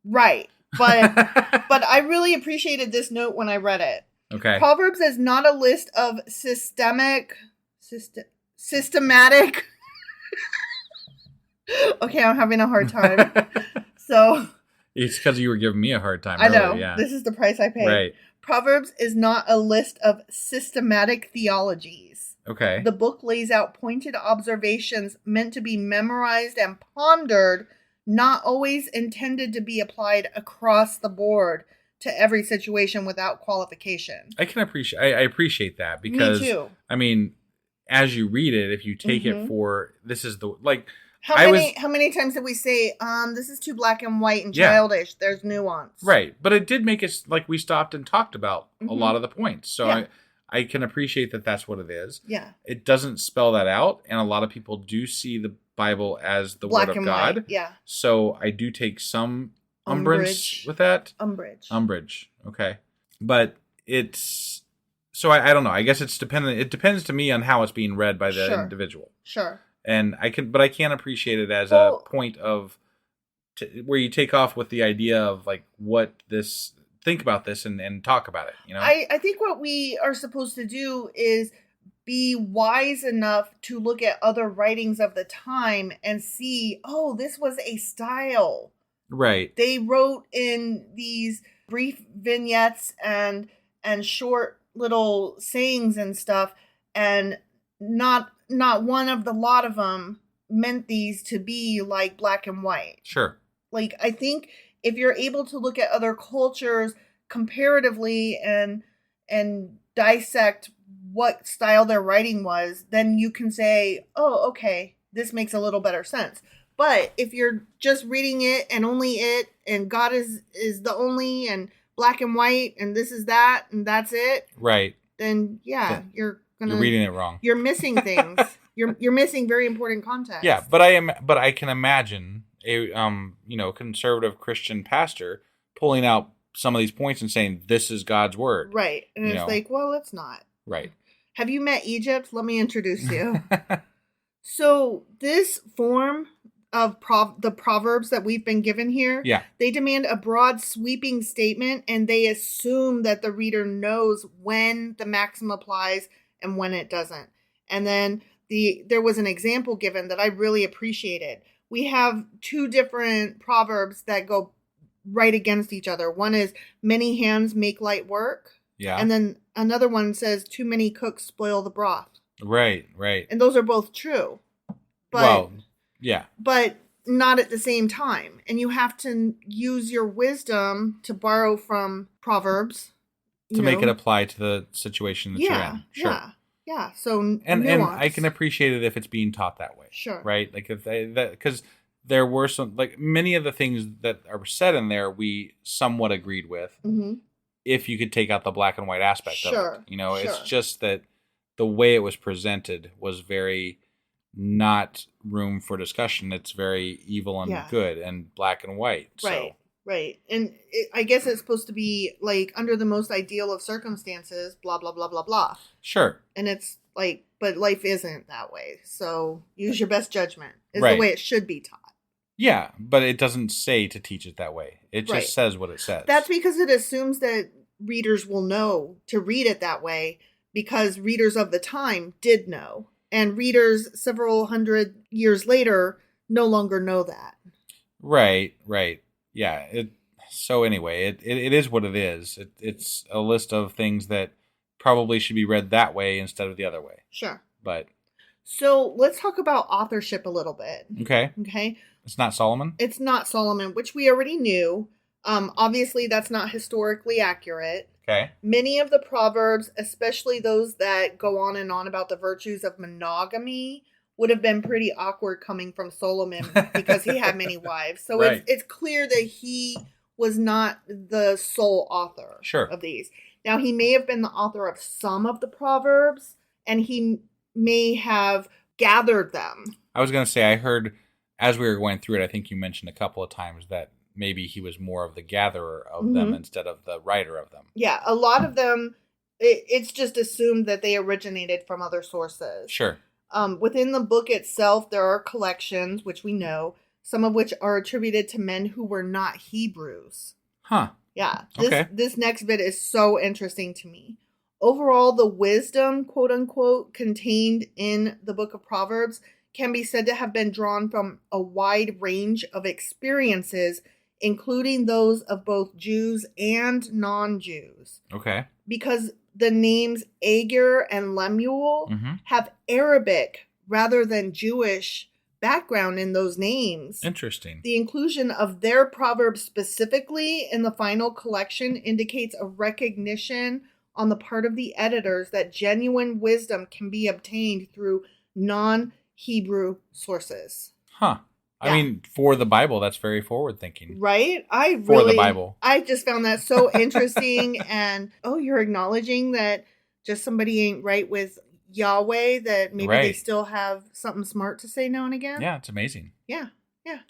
Right. But but I really appreciated this note when I read it. Okay. Proverbs is not a list of systematic. Okay, I'm having a hard time. So It's because you were giving me a hard time. I know. earlier, yeah. This is the price I pay. Right. Proverbs is not a list of systematic theologies. Okay. The book lays out pointed observations meant to be memorized and pondered, not always intended to be applied across the board to every situation without qualification. I can appreciate. I appreciate that because Me too. I mean, as you read it, if you take it for this is the like. How many times did we say, this is too black and white and Yeah. childish? There's nuance. Right, but it did make us like we stopped and talked about a lot of the points. So Yeah. I can appreciate that that's what it is. Yeah. It doesn't spell that out, and a lot of people do see the Bible as the Black Word of and God. white. Yeah. So I do take some umbrance Umbrage. with that. Umbrage. Okay, but it's so I don't know. I guess it's dependent. It depends to me on how it's being read by the Sure. individual. Sure. And I can appreciate it as Well- a point of where you take off with the idea of like think about this and talk about it. You know, I think what we are supposed to do is be wise enough to look at other writings of the time and see, oh, this was a style. Right. They wrote in these brief vignettes and short little sayings and stuff, and not one of the lot of them meant these to be like black and white. Sure. Like, I think if you're able to look at other cultures comparatively and dissect what style their writing was, then you can say, oh, okay, this makes a little better sense. But if you're just reading it and only it, and God is the only, and black and white, and this is that, and that's it. Right. Then yeah, you're reading it wrong. You're missing things. you're missing very important context. Yeah, but I can imagine a conservative Christian pastor pulling out some of these points and saying this is God's word. Right. And it's like, well, it's not. Right. Have you met Egypt? Let me introduce you. So this form of the Proverbs that we've been given here, they demand a broad sweeping statement, and they assume that the reader knows when the maxim applies and when it doesn't. And then there was an example given that I really appreciated. We have two different proverbs that go right against each other. One is many hands make light work. Yeah. And then another one says too many cooks spoil the broth. Right. And those are both true. But not at the same time. And you have to use your wisdom to borrow from Proverbs to make it apply to the situation that you're in. Sure. Yeah. So and I can appreciate it if it's being taught that way. Sure. Right. Like if because there were some, like many of the things that are said in there we somewhat agreed with. Mm-hmm. If you could take out the black and white aspect of it. It's just that the way it was presented was very not room for discussion. It's very evil and good and black and white. Right. And I guess it's supposed to be like under the most ideal of circumstances, blah, blah, blah, blah, blah. Sure. And it's like, but life isn't that way. So use your best judgment. It's the way it should be taught. Yeah, but it doesn't say to teach it that way. It just says what it says. That's because it assumes that readers will know to read it that way, because readers of the time did know. And readers several hundred years later no longer know that. Right. Yeah. So anyway, it is what it is. It's a list of things that probably should be read that way instead of the other way. Sure. But so let's talk about authorship a little bit. Okay. It's not Solomon? It's not Solomon, which we already knew. Obviously, that's not historically accurate. Okay. Many of the Proverbs, especially those that go on and on about the virtues of monogamy, would have been pretty awkward coming from Solomon because he had many wives. So it's clear that he was not the sole author of these. Now, he may have been the author of some of the Proverbs, and he may have gathered them. I was going to say, I heard, as we were going through it, I think you mentioned a couple of times that maybe he was more of the gatherer of them instead of the writer of them. Yeah, a lot of them, it's just assumed that they originated from other sources. Sure. Within the book itself, there are collections, which we know, some of which are attributed to men who were not Hebrews. Huh. Yeah. This next bit is so interesting to me. Overall, the wisdom, quote unquote, contained in the book of Proverbs can be said to have been drawn from a wide range of experiences, including those of both Jews and non-Jews. Okay. Because the names Agur and Lemuel have Arabic rather than Jewish background in those names. Interesting. The inclusion of their proverbs specifically in the final collection indicates a recognition on the part of the editors that genuine wisdom can be obtained through non-Hebrew sources. Huh. I mean, for the Bible, that's very forward thinking. Right? For the Bible. I just found that so interesting. And, you're acknowledging that just somebody ain't right with Yahweh, that maybe they still have something smart to say now and again. Yeah, it's amazing. Yeah.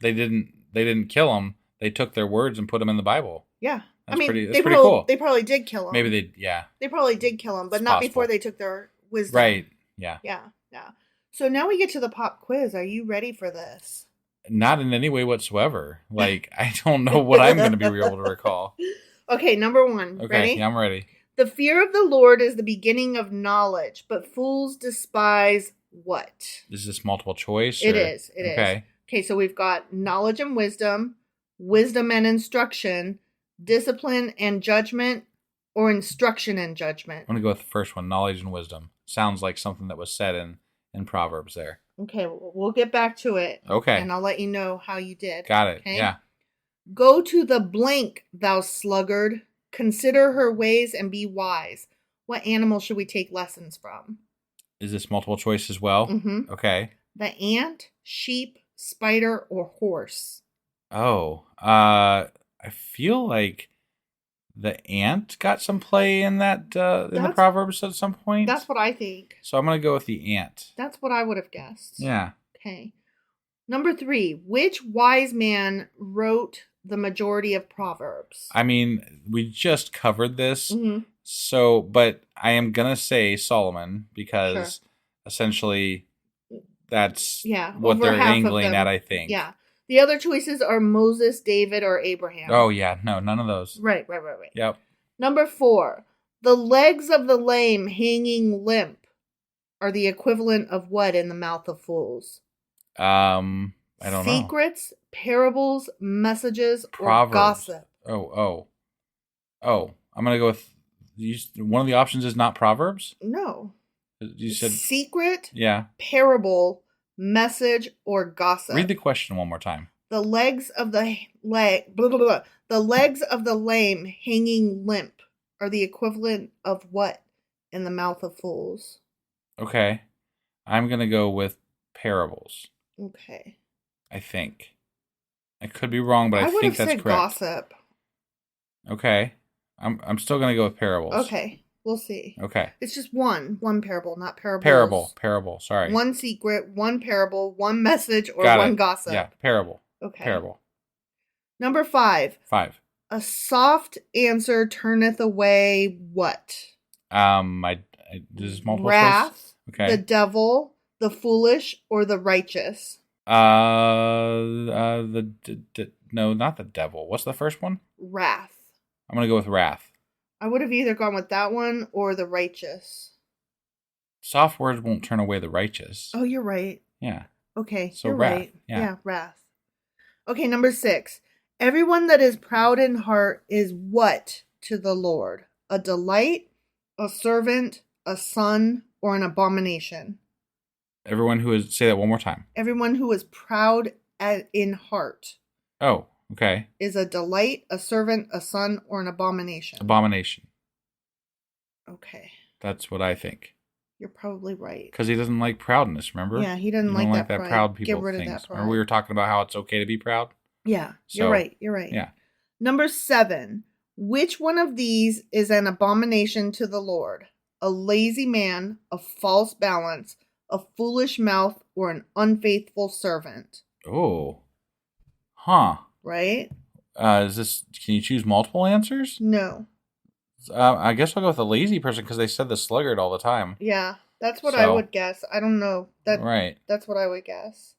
They didn't kill them. They took their words and put them in the Bible. Yeah. That's pretty cool. They probably did kill him. They probably did kill him, but it's not possible. before they took their wisdom. Right. Yeah. Yeah. So now we get to the pop quiz. Are you ready for this? Not in any way whatsoever. Like, I don't know what I'm going to be able to recall. Okay, number one. Okay, ready? Yeah, I'm ready. The fear of the Lord is the beginning of knowledge, but fools despise what? Is this multiple choice? It or- is. It is. Okay. Okay, so we've got knowledge and wisdom, wisdom and instruction, discipline and judgment, or instruction and judgment. I'm going to go with the first one, knowledge and wisdom. Sounds like something that was said in Proverbs there. Okay, we'll get back to it. Okay. And I'll let you know how you did. Got it. Okay? Yeah. Go to the blank, thou sluggard. Consider her ways and be wise. What animal should we take lessons from? Is this multiple choice as well? Mhm. Okay. The ant, sheep, spider, or horse? Oh, I feel like the ant got some play in that in the That's- Proverbs at some point. That's what I think. So I'm going to go with the ant. That's what I would have guessed. Yeah. Okay. Number 3. Which wise man wrote the majority of Proverbs? I mean, we just covered this. Mhm. So, but I am going to say Solomon because essentially that's what over they're half of angling them. at, I think. Yeah. The other choices are Moses, David, or Abraham. Oh, yeah. No, none of those. Right. Yep. Number 4. The legs of the lame hanging limp are the equivalent of what in the mouth of fools? I don't know. Secrets, parables, messages, Proverbs. or gossip. Oh. I'm going to go with one of the options is not Proverbs. No. You said, Secret, yeah. parable, message, or gossip. Read the question one more time. The legs of the The legs of the lame hanging limp are the equivalent of what in the mouth of fools? Okay. I'm going to go with parables, Okay. I think. I could be wrong, but I would think have that's said correct. gossip. Okay. I'm still going to go with parables. Okay. We'll see. Okay. It's just one parable, not parables. Parable. Sorry. One secret, one parable, one message, or Got one it. gossip. Yeah, parable. Okay. Parable. Number 5. 5. A soft answer turneth away what? This is multiple Wrath, choice? Okay. the devil, the foolish, or the righteous? No, not the devil. What's the first one? Wrath. I'm going to go with wrath. I would have either gone with that one or the righteous. Soft words won't turn away the righteous. Oh, you're right. Yeah. Okay, So you're wrath, right. yeah. Wrath. Okay, number 6. Everyone that is proud in heart is what to the Lord? A delight, a servant, a son, or an abomination? Everyone who is, say that one more time. Everyone who is proud in heart Oh, okay. is a delight, a servant, a son, or an abomination? Abomination. Okay, That's what I think. you're probably right. Because he doesn't like proudness, remember? Yeah, he doesn't You like don't like that that pride. proud people Get rid of things. that pride. Remember we were talking about how it's okay to be proud? Yeah, So, you're right. You're right. Yeah. Number 7. Which one of these is an abomination to the Lord? A lazy man, a false balance, a foolish mouth, or an unfaithful servant? Oh. Huh. Right? Can you choose multiple answers? No. I guess I'll go with the lazy person because they said the sluggard all the time. Yeah, that's what I So- would guess. I don't know. Right. That's what I would guess.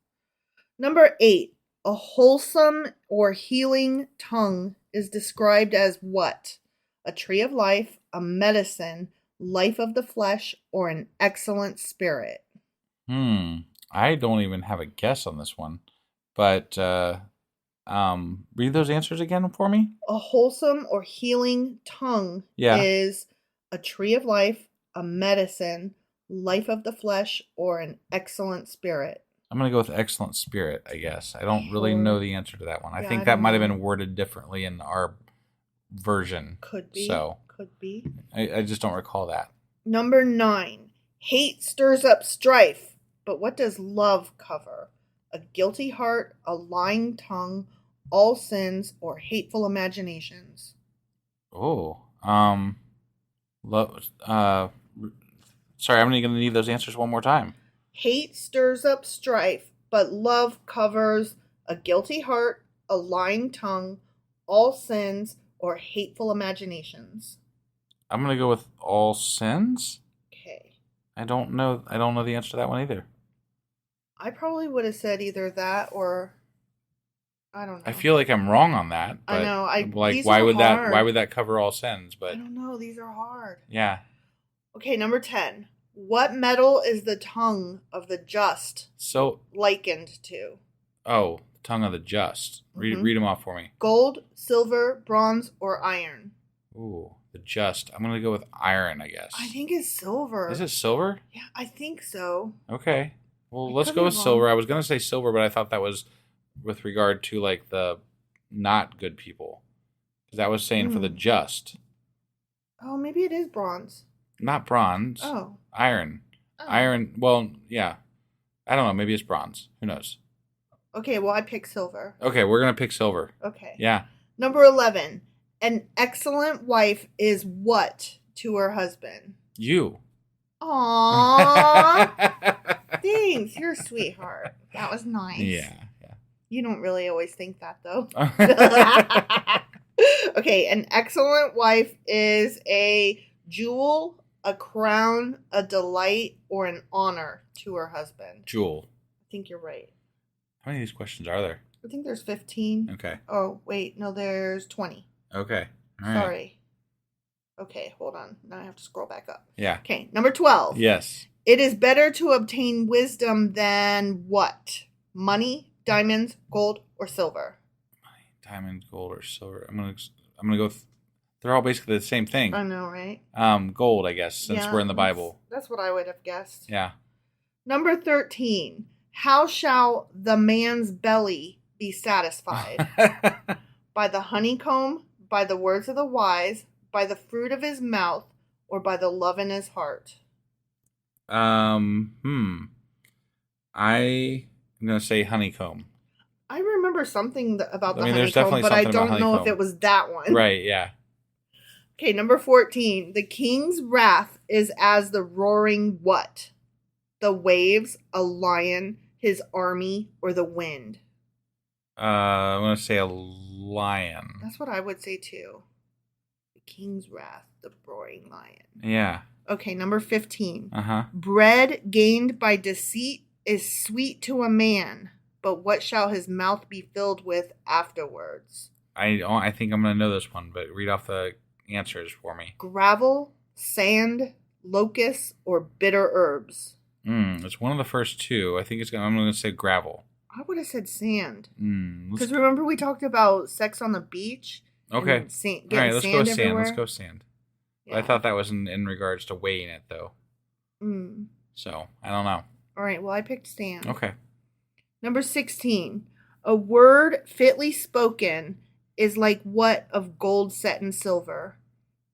Number 8. A wholesome or healing tongue is described as what? A tree of life, a medicine, life of the flesh, or an excellent spirit? I don't even have a guess on this one. But read those answers again for me. A wholesome or healing tongue is a tree of life, a medicine, life of the flesh, or an excellent spirit. I'm going to go with excellent spirit, I guess. I don't really know the answer to that one. I Yeah, think I that don't might have know. been worded differently in our version. Could be. So Could be. I just don't recall that. Number 9. Hate stirs up strife, but what does love cover? A guilty heart, a lying tongue, all sins, or hateful imaginations? Oh, sorry, I'm going to need those answers one more time. Hate stirs up strife, but love covers a guilty heart, a lying tongue, all sins, or hateful imaginations. I'm going to go with all sins. Okay. I don't know the answer to that one either. I probably would have said either that or I don't know. I feel like I'm wrong on that. But I know. like, these why are would hard. that? Why would that cover all sins? I But don't know. These are hard. yeah. Okay, number 10. What metal is the tongue of the just So, likened to? tongue of the just. Read Mhm. read them off for me. Gold, silver, bronze, or iron? Ooh, the just. I'm gonna go with iron, I guess. I think it's silver. Is it silver? Yeah, I think so. Okay. Well, I let's could go be with wrong. silver. I was gonna say silver, but I thought that was with regard to like the not good people, because that was saying for the just, Oh, maybe it is bronze. not bronze. Oh. Iron. Oh. Iron. Well, yeah. I don't know. Maybe it's bronze. Who knows? Okay, well, I picked silver. Okay, we're gonna pick silver. Okay. Yeah. Number 11. An excellent wife is what to her husband? You. Aww. Thanks. You're a sweetheart. That was nice. Yeah. You don't really always think that, though. Okay, an excellent wife is a jewel, a crown, a delight, or an honor to her husband. Jewel. I think you're right. How many of these questions are there? I think there's 15. Okay. Oh, wait. No, there's 20. Okay. All right. Sorry. Okay, hold on. Now I have to scroll back up. Yeah. Okay, number 12. Yes. It is better to obtain wisdom than what? Money, diamonds, gold, or silver? Diamond, gold, or silver. I'm gonna go. They're all basically the same thing. I know, right? Gold, I guess, since Yeah, we're in the Bible. That's what I would have guessed. Yeah. Number 13. How shall the man's belly be satisfied? By the honeycomb, by the words of the wise, by the fruit of his mouth, or by the love in his heart? I'm gonna say honeycomb. I remember something about the there's honeycomb, definitely but I something about don't know if honeycomb. it was that one. Right, yeah. Okay, number 14. The king's wrath is as the roaring what? The waves, a lion, his army, or the wind? I'm gonna say a lion. That's what I would say too. The king's wrath, the roaring lion. Yeah. Okay, number 15. Uh-huh. Bread gained by deceit is sweet to a man, but what shall his mouth be filled with afterwards? I think I'm gonna know this one, but read off the answers for me. Gravel, sand, locusts, or bitter herbs? It's one of the first two. I think I'm gonna say gravel. I would have said sand. Let's Because remember we talked about sex on the beach? Okay. And All right, let's go sand. everywhere? Let's go sand. Yeah. I thought that was in regards to weighing it, though. Mm. So, I don't know. All right, well, I picked sand. Okay. Number 16. A word fitly spoken is like what of gold set in silver?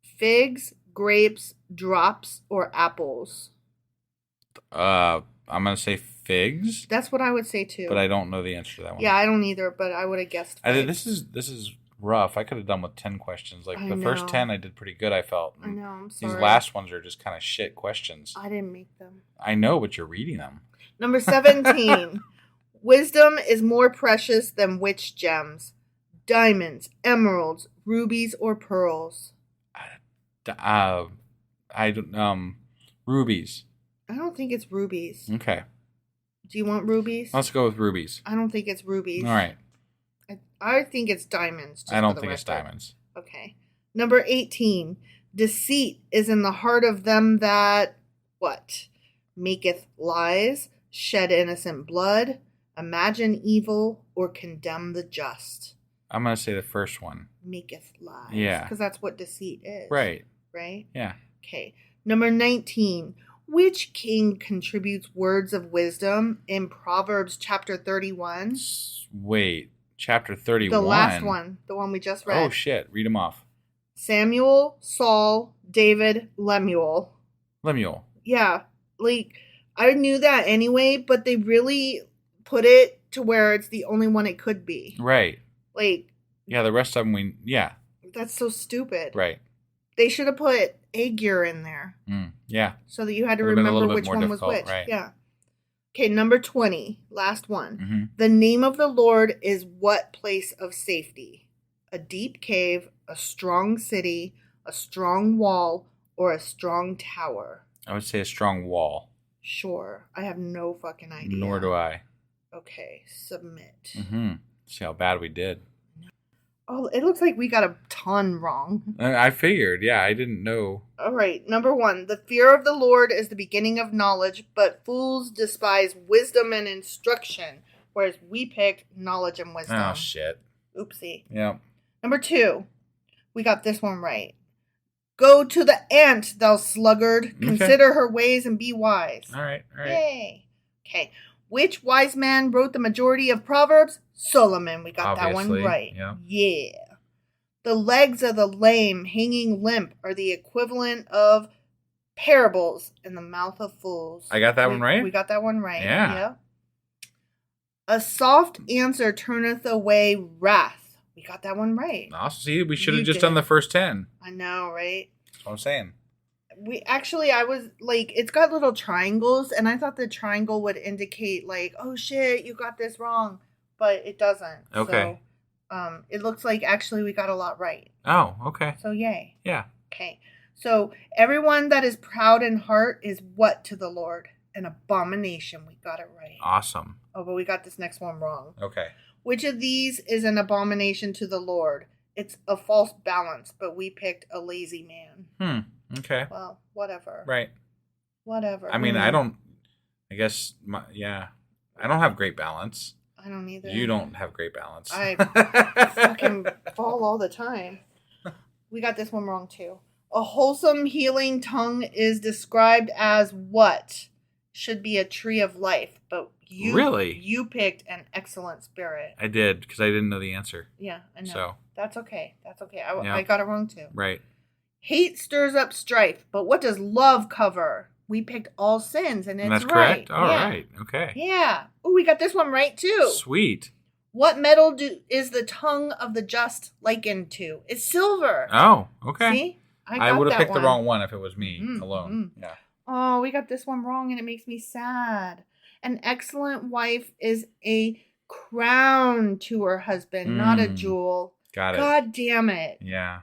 Figs, grapes, drops, or apples? I'm going to say figs, That's what I would say too. but I don't know the answer to that one. Yeah, I don't either, but I would have guessed figs. This is rough. I could have done with 10 questions. Like, I the first know. 10 I did pretty good, I felt. I know, I'm sorry. These last ones are just kind of shit questions. I didn't make them. I know, but you're reading them. Number 17. Wisdom is more precious than which gems? Diamonds, emeralds, rubies, or pearls? Rubies. I don't think it's rubies. Okay. Do you want rubies? Let's go with rubies. I don't think it's rubies. All right. I think it's diamonds. just I don't for the think it's record. diamonds. Okay. Number 18. Deceit is in the heart of them that, what? Maketh lies, shed innocent blood, imagine evil, or condemn the just. I'm going to say the first one. Maketh lies. Yeah. Because that's what deceit is. Right. Right? Yeah. Okay. Number 19. Which king contributes words of wisdom in Proverbs chapter 31? Wait. Chapter 31. The last one. The one we just read. Oh, shit. Read them off. Samuel, Saul, David, Lemuel. Lemuel. Yeah. Like, I knew that anyway, but they really put it to where it's the only one it could be. Right. Like, Yeah, the rest of them yeah. that's so stupid. Right. They should have put Agur in there. Yeah. So that you had to Would've been a remember little bit which more one was difficult, which. right. Yeah. Okay, number 20. Last one. Mm-hmm. The name of the Lord is what place of safety? A deep cave, a strong city, a strong wall, or a strong tower? I would say a strong wall. Sure. I have no fucking idea. Nor do I. Okay, submit. Mm-hmm. See how bad we did. Oh, it looks like we got a ton wrong. I figured. Yeah, I didn't know. All right, number 1. The fear of the Lord is the beginning of knowledge, but fools despise wisdom and instruction. Whereas we picked knowledge and wisdom. Oh, shit. Oopsie. Yeah. Number 2. We got this one right. Go to the ant, thou sluggard. Consider her ways and be wise. All right. Yay. Okay. Which wise man wrote the majority of Proverbs? Solomon. We got Obviously, that one right. yeah. The legs of the lame hanging limp are the equivalent of parables in the mouth of fools. I got that one right? We got that one right. Yeah. A soft answer turneth away wrath. We got that one right. Awesome. See, we should have You just did. done the first 10. I know, right? That's what I'm saying. I was like, it's got little triangles, and I thought the triangle would indicate like, oh shit, you got this wrong, but it doesn't. Okay. So, it looks like actually we got a lot right. Oh, okay. So yay. Yeah. Okay. So everyone that is proud in heart is what to the Lord? An abomination. We got it right. Awesome. Oh, but we got this next one wrong. Okay. Which of these is an abomination to the Lord? It's a false balance, but we picked a lazy man. Okay. Well, whatever. Right. Whatever. I mean, I don't have great balance. I don't either. You don't have great balance. I fucking fall all the time. We got this one wrong too. A wholesome healing tongue is described as what? Should be a tree of life, but you picked an excellent spirit. I did, because I didn't know the answer. Yeah, I know. So. That's okay. I got it wrong too. Right. Hate stirs up strife, but what does love cover? We picked all sins, and it's That's right. correct? All yeah. right. Okay. Yeah. Oh, we got this one right too. Sweet. What metal is the tongue of the just likened to? It's silver. Oh, okay. See? I would have picked the wrong one if it was me alone. Yeah. Oh, we got this one wrong, and it makes me sad. An excellent wife is a crown to her husband, not a jewel. Got it. God damn it. Yeah.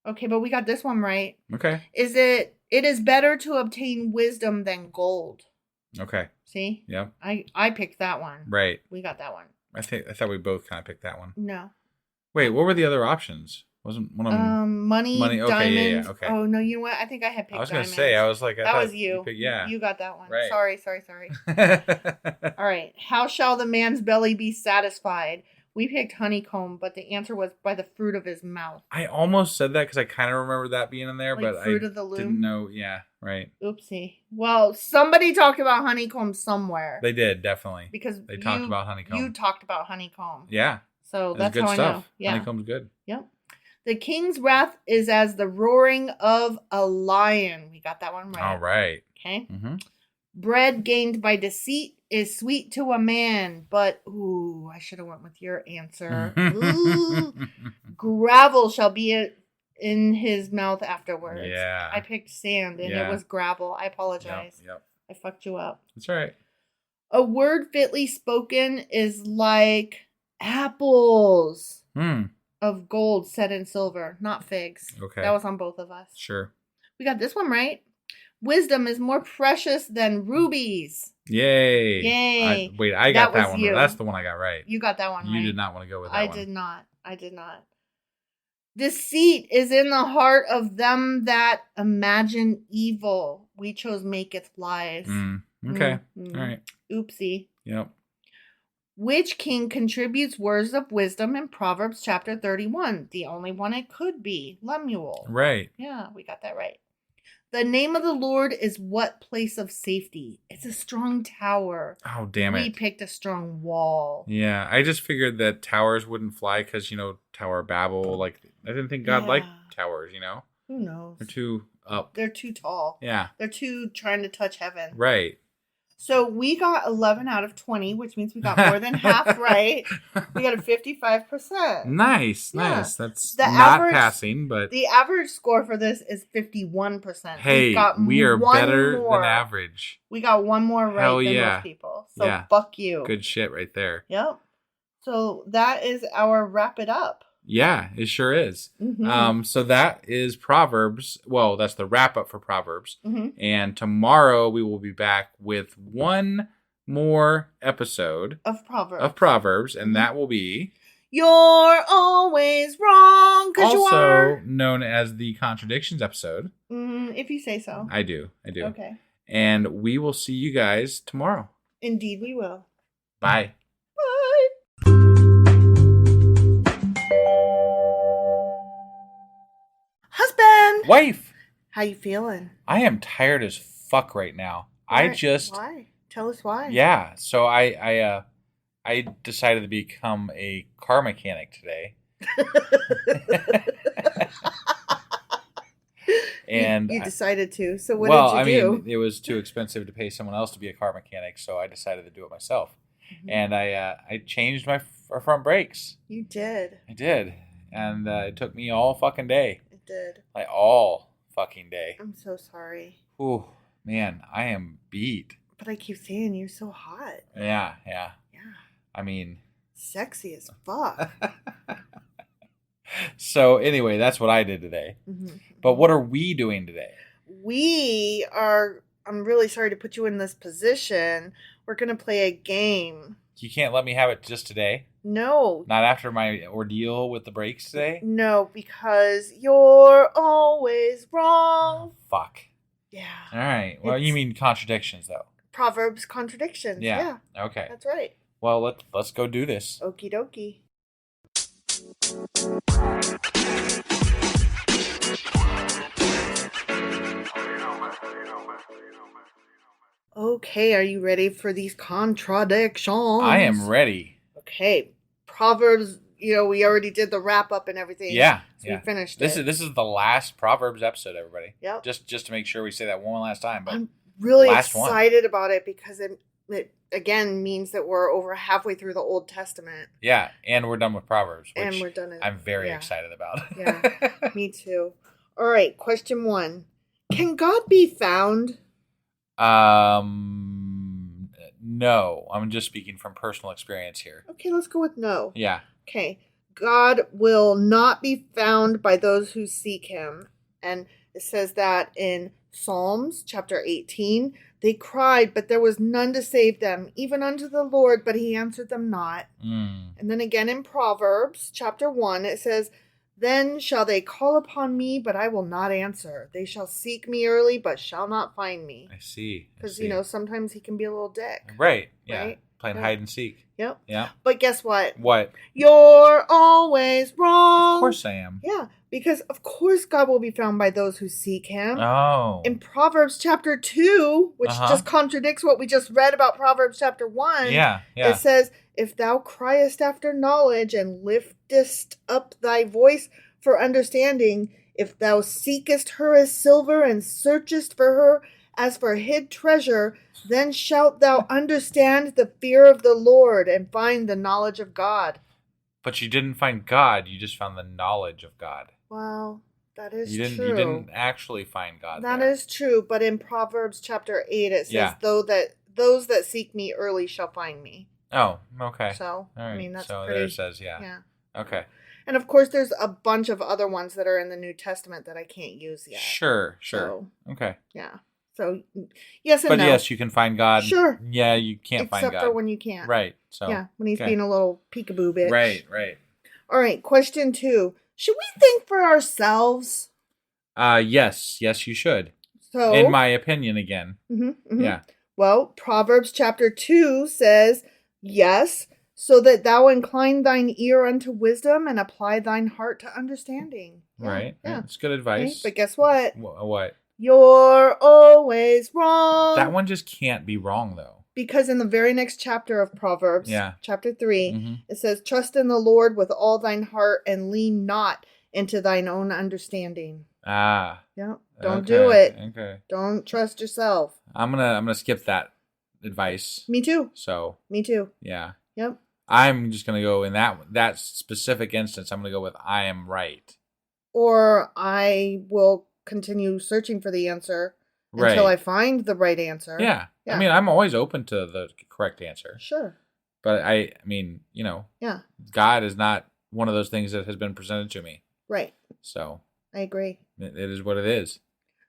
Okay, but we got this one right. Okay. It is better to obtain wisdom than gold. Okay. See? Yep. I picked that one. Right. We got that one. I thought we both kind of picked that one. No. Wait, what were the other options? Wasn't one of them money, okay, diamonds. yeah, okay. Oh no, you know what? I think I had picked I was going to diamonds. say, I was like, that was you. Yeah. You got that one. Right. Sorry. All right. How shall the man's belly be satisfied? We picked honeycomb, but the answer was by the fruit of his mouth. I almost said that because I kind of remember that being in there, Like but fruit I of the loom? didn't know. Yeah, right. Oopsie. Well, somebody talked about honeycomb somewhere. They did, definitely. Because they talked about honeycomb. You talked about honeycomb. Yeah. So that's good how stuff. I know. Yeah. Honeycomb's good. Yep. The king's wrath is as the roaring of a lion. We got that one right. All right. Okay. Mm-hmm. Bread gained by deceit is sweet to a man, but I should have went with your answer. Ooh, gravel shall be in his mouth afterwards. Yeah. I picked sand and it was gravel. I apologize. Yep. I fucked you up. That's all right. A word fitly spoken is like apples of gold set in silver, not figs. Okay. That was on both of us. Sure. We got this one right. Wisdom is more precious than rubies. Yay. Yay. I got that was one. you. That's the one I got right. You got that one right. You did not want to go with that I one. I did not. Deceit is in the heart of them that imagine evil. We chose maketh lies. Okay. All right. Oopsie. Yep. Which king contributes words of wisdom in Proverbs Chapter 31? The only one it could be. Lemuel. Right. Yeah, we got that right. The name of the Lord is what place of safety? It's a strong tower. Oh, damn it. We picked a strong wall. Yeah, I just figured that towers wouldn't fly because, Tower of Babel. Like, I didn't think God liked towers, Who knows? They're too up. They're too tall. Yeah. They're too trying to touch heaven. Right. So we got 11 out of 20, which means we got more than half right. We got a 55%. Nice. Yeah. That's The not average- passing, but The average score for this is 51%. hey, we are better than average. We got one more right Hell than yeah. most people. So fuck you. Good shit right there. Yep. So that is our wrap it up. Yeah, it sure is. Mm-hmm. So that is Proverbs. Well, that's the wrap up for Proverbs. Mm-hmm. And tomorrow we will be back with one more episode of Proverbs. and that will be You're always wrong because you Also are. known as the Contradictions episode. If you say so. I do. Okay. And we will see you guys tomorrow. Indeed we will. Bye. Bye. Husband! Wife! How you feeling? I am tired as fuck right now. Why? Why? Tell us why. Yeah, so I decided to become a car mechanic today. And you decided to. So what did you do? I mean, it was too expensive to pay someone else to be a car mechanic, so I decided to do it myself. Mm-hmm. And I changed my front brakes. You did. I did. And it took me all fucking day. It did. Like all fucking day. I'm so sorry. Ooh, man, I am beat. But I keep saying you're so hot. Yeah. Yeah. I mean, sexy as fuck. So anyway, that's what I did today. Mm-hmm. But what are we doing today? I'm really sorry to put you in this position. We're going to play a game. You can't let me have it just today? No. Not after my ordeal with the brakes today? No, because you're always wrong. Oh, fuck. Yeah. All right. Well, you mean contradictions, though. Proverbs Contradictions. Yeah. Okay. That's right. Well, let's go do this. Okie dokie. Okay, are you ready for these contradictions? I am ready. Okay. Proverbs, we already did the wrap up and everything. Yeah. So we finished this it. This is the last Proverbs episode, everybody. Yep. Just to make sure we say that one last time. But I'm really excited about it because it again means that we're over halfway through the Old Testament. Yeah, and we're done with Proverbs, which and we're done. I'm very excited about. Yeah, me too. All right, question 1. Can God be found? No. I'm just speaking from personal experience here. Okay, let's go with no. Yeah. Okay. God will not be found by those who seek him. And it says that in Psalms chapter 18. They cried, but there was none to save them, even unto the Lord, but he answered them not. And then again in Proverbs chapter 1, it says, then shall they call upon me, but I will not answer. They shall seek me early, but shall not find me. I see. Because, sometimes he can be a little dick. Right. Yeah. Right? Playing hide and seek. Yep. Yeah. But guess what? What? You're always wrong. Of course I am. Yeah. Because, of course, God will be found by those who seek him. Oh. In Proverbs chapter 2, which just contradicts what we just read about Proverbs chapter 1. Yeah. It says, if thou criest after knowledge and liftest up thy voice for understanding, if thou seekest her as silver and searchest for her as for hid treasure, then shalt thou understand the fear of the Lord and find the knowledge of God. But you didn't find God, you just found the knowledge of God. Well, that is true. You didn't actually find God. That is true, but in Proverbs chapter 8 it says, those that seek me early shall find me. Oh, okay. So, all right. I mean, that's so pretty... there it says, yeah. Okay. And of course, there's a bunch of other ones that are in the New Testament that I can't use yet. Sure. So, okay. Yeah. So, yes and no. But yes, you can find God. Sure. Yeah, you can't find God. Except for when you can't. Right. So. Yeah, when he's being a little peekaboo bitch. Right. All right, question 2. Should we think for ourselves? Yes, you should. So, in my opinion, again. Yeah. Well, Proverbs chapter 2 says, yes, so that thou incline thine ear unto wisdom and apply thine heart to understanding. Yeah, right. Yeah. It's good advice. Okay, but guess what? What? You're always wrong. That one just can't be wrong, though. Because in the very next chapter of Proverbs, chapter 3, it says, trust in the Lord with all thine heart and lean not into thine own understanding. Yeah. Don't do it. Okay. Don't trust yourself. I'm gonna skip that advice. Me too. So. Me too. Yeah. Yep. I'm just gonna go in that specific instance. I'm gonna go with I am right. Or I will continue searching for the answer until I find the right answer. Yeah. I mean, I'm always open to the correct answer. Sure. But I mean, God is not one of those things that has been presented to me. Right. So. I agree. It is what it is.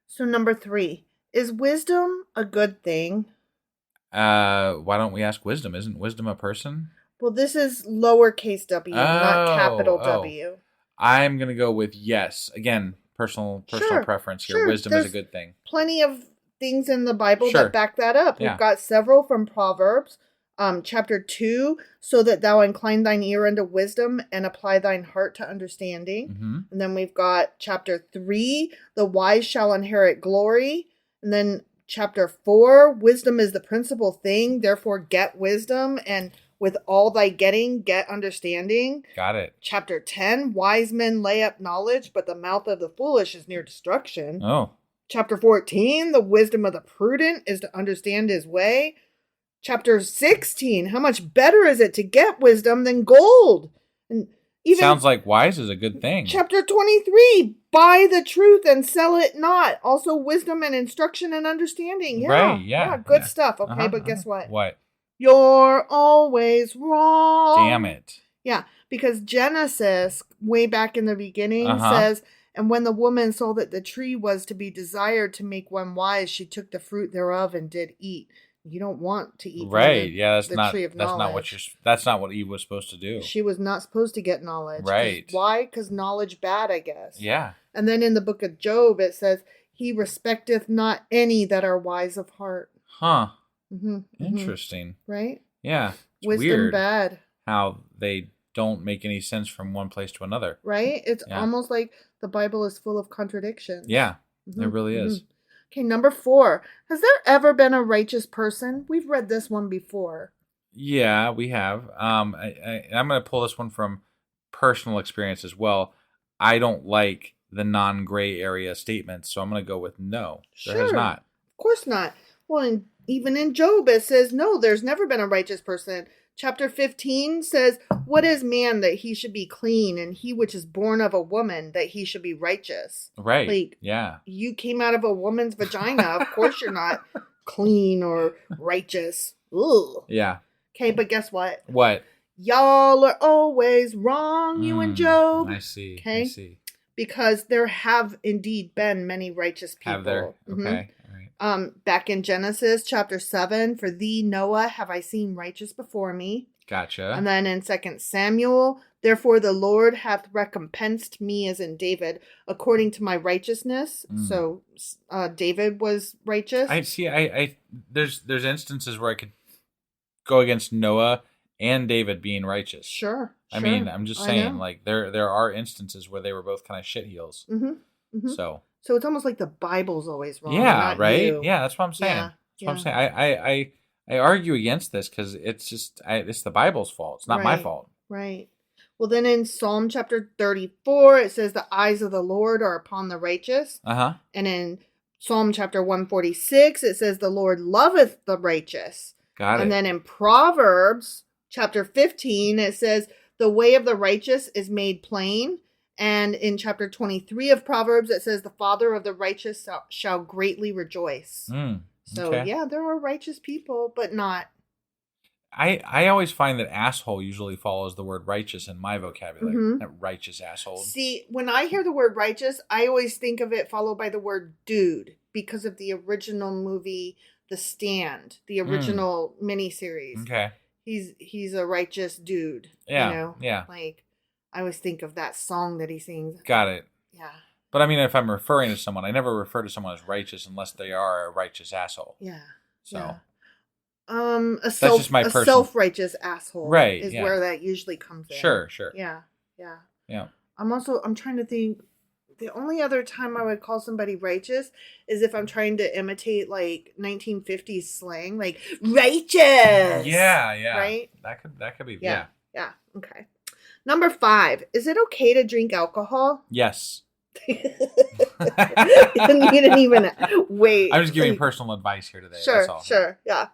So number 3, is wisdom a good thing? Why don't we ask wisdom? Isn't wisdom a person? Well, this is lowercase w, not capital W. I'm going to go with yes. Again, personal preference here. Sure. Wisdom is a good thing. Plenty of things in the Bible Sure. that back that up. Yeah. We've got several from Proverbs. Chapter 2, so that thou incline thine ear unto wisdom and apply thine heart to understanding. Mm-hmm. And then we've got chapter 3, the wise shall inherit glory. And then chapter 4, wisdom is the principal thing, therefore get wisdom, and with all thy getting, get understanding. Got it. Chapter 10, wise men lay up knowledge, but the mouth of the foolish is near destruction. Oh. Chapter 14, the wisdom of the prudent is to understand his way. Chapter 16, how much better is it to get wisdom than gold? And even sounds like wise is a good thing. Chapter 23, buy the truth and sell it not. Also wisdom and instruction and understanding. Yeah, right, yeah. Good stuff. Okay, but guess what? What? You're always wrong. Damn it. Yeah, because Genesis, way back in the beginning, says, and when the woman saw that the tree was to be desired to make one wise, she took the fruit thereof and did eat. You don't want to eat right. That's not what Eve was supposed to do. She was not supposed to get knowledge. Right. Why? Because knowledge bad, I guess. Yeah. And then in the book of Job, it says, he respecteth not any that are wise of heart. Huh. Mm-hmm. Interesting. Right? Yeah. It's Wisdom weird bad. how they don't make any sense from one place to another. Right? It's almost like the Bible is full of contradictions. Yeah. It really is. Okay, number 4. Has there ever been a righteous person? We've read this one before. Yeah, we have. I'm going to pull this one from personal experience as well. I don't like the non-gray area statements, so I'm going to go with no. There has not. Of course not. Well, even in Job, it says, no, there's never been a righteous person. Chapter 15 says, what is man that he should be clean, and he which is born of a woman that he should be righteous? Right. Like, yeah. You came out of a woman's vagina. Of course you're not clean or righteous. Ugh. Yeah. Okay, but guess what? What? Y'all are always wrong, you and Job. I see. Okay? I see. Because there have indeed been many righteous people. Have there? Okay. All right. Back in Genesis chapter 7, for thee, Noah, have I seen righteous before me. Gotcha. And then in 2 Samuel, therefore the Lord hath recompensed me, as in David, according to my righteousness. So David was righteous. I see. There's instances where I could go against Noah and David being righteous. Sure. I mean, I'm just saying, like there are instances where they were both kind of shitheels. So it's almost like the Bible's always wrong. Yeah, not right. you. Yeah, that's what I'm saying. That's what I'm saying. I argue against this because it's just it's the Bible's fault. It's not my fault. Right. Well, then in Psalm chapter 34, it says the eyes of the Lord are upon the righteous. And in Psalm chapter 146, it says the Lord loveth the righteous. Got it. And then in Proverbs chapter 15, it says the way of the righteous is made plain. And in chapter 23 of Proverbs, it says the father of the righteous shall greatly rejoice. So, yeah, there are righteous people, but not. I always find that asshole usually follows the word righteous in my vocabulary. That righteous asshole. See, when I hear the word righteous, I always think of it followed by the word dude because of the original movie, The Stand, the original miniseries. Okay. He's a righteous dude. Yeah. You know? Yeah. Like, I always think of that song that he sings. Got it. Yeah. But I mean, if I'm referring to someone, I never refer to someone as righteous unless they are a righteous asshole. Yeah. So. Yeah. That's just my personal... self-righteous asshole, right? Is where that usually comes in. Sure. Yeah. I'm trying to think. The only other time I would call somebody righteous is if I'm trying to imitate like 1950s slang, like righteous. Yeah. Right. That could be. Yeah. Okay. Number 5. Is it okay to drink alcohol? Yes. You didn't even wait. I'm just giving personal advice here today. That's all. Sure. Yeah.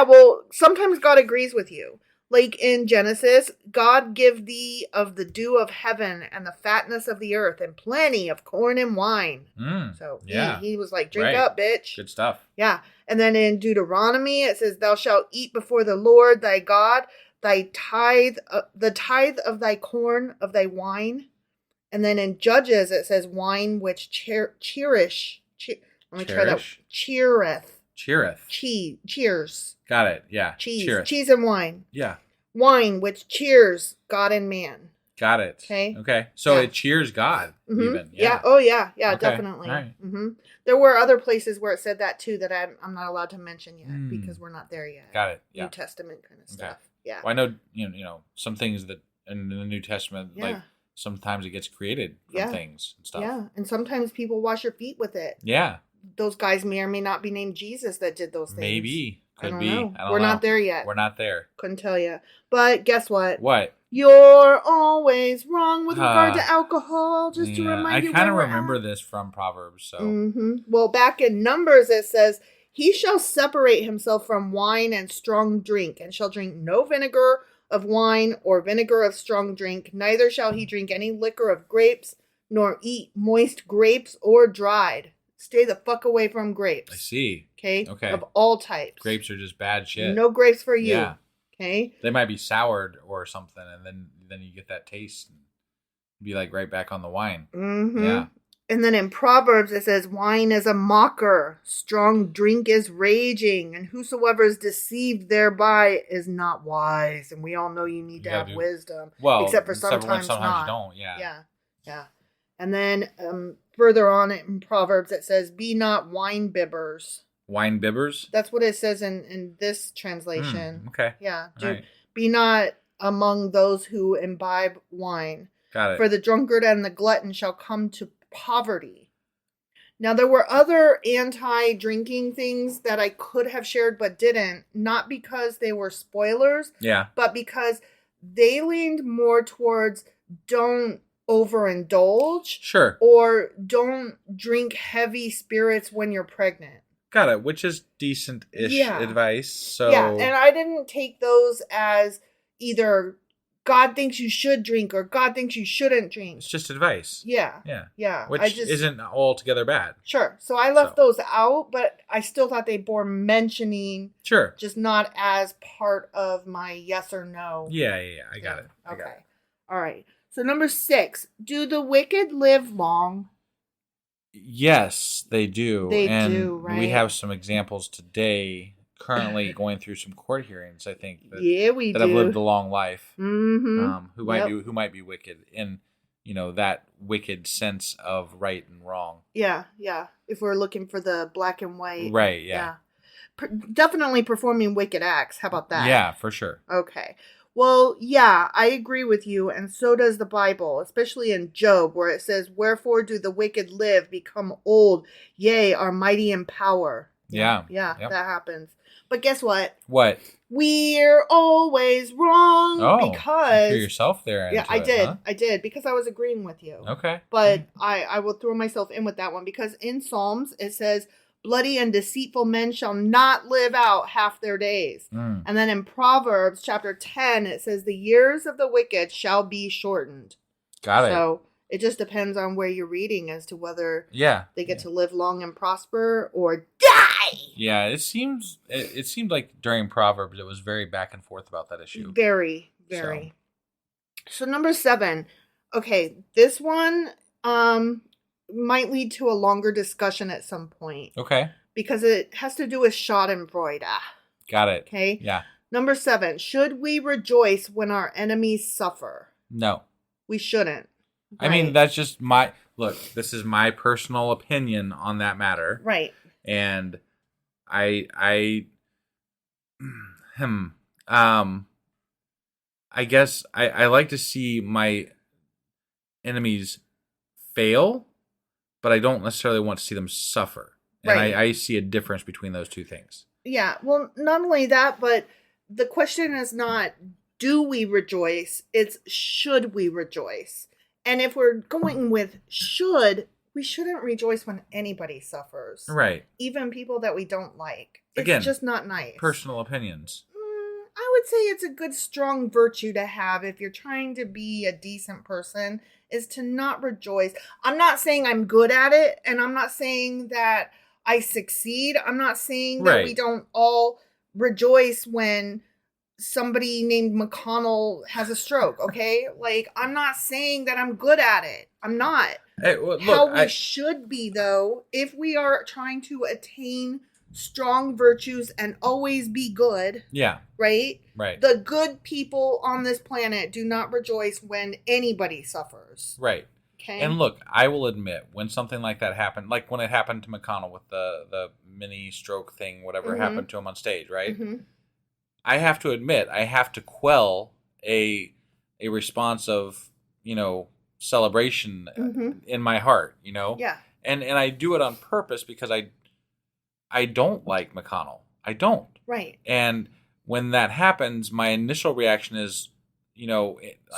Well, sometimes God agrees with you. Like in Genesis, God give thee of the dew of heaven and the fatness of the earth and plenty of corn and wine. So he was like, drink up, bitch. Good stuff. Yeah. And then in Deuteronomy, it says, thou shalt eat before the Lord thy God thy tithe, the tithe of thy corn, of thy wine. And then in Judges, it says wine which cheereth. Cheereth. Cheers. Got it. Yeah. Cheese. Cheereth. Cheese and wine. Yeah. Wine, which cheers God and man. Got it. Okay. Okay. So Yeah. it cheers God, Mhm. even. Yeah. Oh, yeah. Yeah, Okay. definitely. All right. There were other places where it said that too that I'm not allowed to mention yet because we're not there yet. Got it. Yeah. New Testament kind of stuff. Okay. Yeah. Well, I know, some things that in the New Testament, Yeah. like sometimes it gets created from Yeah. things and stuff. Yeah. And sometimes people wash your feet with it. Yeah. Those guys may or may not be named Jesus that did those things. Maybe. I Could don't be. know. I don't We're know. not there yet. We're not there. Couldn't tell you. But guess what? What? You're always wrong with regard to alcohol. Just to remind you, I kind of where we're remember at. this from Proverbs. So Well, back in Numbers, it says, "He shall separate himself from wine and strong drink, and shall drink no vinegar of wine or vinegar of strong drink. Neither shall he drink any liquor of grapes, nor eat moist grapes or dried." Stay the fuck away from grapes. I see. Okay? Okay. Of all types. Grapes are just bad shit. No grapes for you. Yeah. Okay? They might be soured or something, and then you get that taste and be like right back on the wine. Mm-hmm. Yeah. And then in Proverbs it says, "Wine is a mocker, strong drink is raging, and whosoever is deceived thereby is not wise." And we all know you need to have wisdom. Well, except for when sometimes not. you don't. Yeah. Yeah. And then further on in Proverbs it says, "Be not wine bibbers." Wine bibbers. That's what it says in this translation. Okay. Yeah. All right. Be not among those who imbibe wine. Got it. For the drunkard and the glutton shall come to poverty. Now, there were other anti-drinking things that I could have shared but didn't, not because they were spoilers, Yeah. but because they leaned more towards don't overindulge. Sure. Or don't drink heavy spirits when you're pregnant. Got it. Which is decent-ish advice. So Yeah, and I didn't take those as either God thinks you should drink or God thinks you shouldn't drink. It's just advice. Yeah. Yeah. Which isn't altogether bad. Sure. So I left those out, but I still thought they bore mentioning. Sure. Just not as part of my yes or no. Yeah. I got it. Okay. All right. So number 6, do the wicked live long? Yes, they do. They and do, right? We have some examples today, currently going through some court hearings, I think. That, we that do. have lived a long life. Mm-hmm. Who might be wicked in, that wicked sense of right and wrong. Yeah. If we're looking for the black and white. Right, yeah. Definitely performing wicked acts. How about that? Yeah, for sure. Okay. Well, yeah, I agree with you, and so does the Bible, especially in Job, where it says, "Wherefore do the wicked live, become old, yea, are mighty in power." Yeah. Yeah, Yep. that happens. But guess what? What? We're always wrong because... You threw yourself there. Yeah, I into it, did. huh? I did, because I was agreeing with you. Okay. But I will throw myself in with that one, because in Psalms, it says, "Bloody and deceitful men shall not live out half their days." And then in Proverbs chapter 10, it says, "The years of the wicked shall be shortened." Got it. So it just depends on where you're reading as to whether they get to live long and prosper or die. Yeah, it seemed like during Proverbs it was very back and forth about that issue. Very, very. So number 7. Okay, this one might lead to a longer discussion at some point. Okay. Because it has to do with Schadenfreude. Got it. Okay? Yeah. Number 7. Should we rejoice when our enemies suffer? No. We shouldn't. I mean, that's just this is my personal opinion on that matter. Right. And I guess I like to see my enemies fail, but I don't necessarily want to see them suffer. And Right. I see a difference between those two things. Yeah. Well, not only that, but the question is not, do we rejoice? It's, should we rejoice? And if we're going with should, we shouldn't rejoice when anybody suffers. Right. Even people that we don't like. It's Again, just not nice. Personal opinions. I would say it's a good, strong virtue to have if you're trying to be a decent person, is to not rejoice. I'm not saying I'm good at it, and I'm not saying that I succeed. I'm not saying that we don't all rejoice when somebody named McConnell has a stroke, okay? Like, I'm not saying that I'm good at it. I'm not. Hey, well, look, How we should be, though, if we are trying to attain strong virtues and always be good. Yeah. Right? Right. The good people on this planet do not rejoice when anybody suffers. Right. Okay. And look, I will admit, when something like that happened, like when it happened to McConnell with the mini stroke thing, whatever happened to him on stage, right? I have to admit, I have to quell a response of, celebration in my heart, Yeah. And I do it on purpose because I don't like McConnell. I don't. Right. And when that happens, my initial reaction is,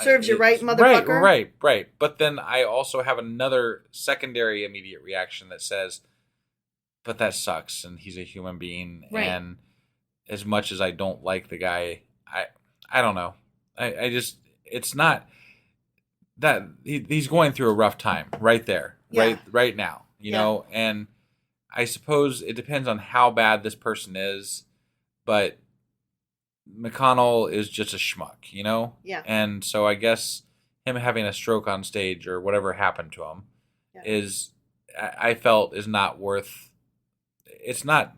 serves you right, motherfucker. Right. But then I also have another secondary immediate reaction that says, but that sucks, and he's a human being, right. And as much as I don't like the guy, I don't know. I just, it's not that he's going through a rough time right there, right now, know, and I suppose it depends on how bad this person is, but McConnell is just a schmuck, Yeah. And so I guess him having a stroke on stage or whatever happened to him I felt is not worth. It's not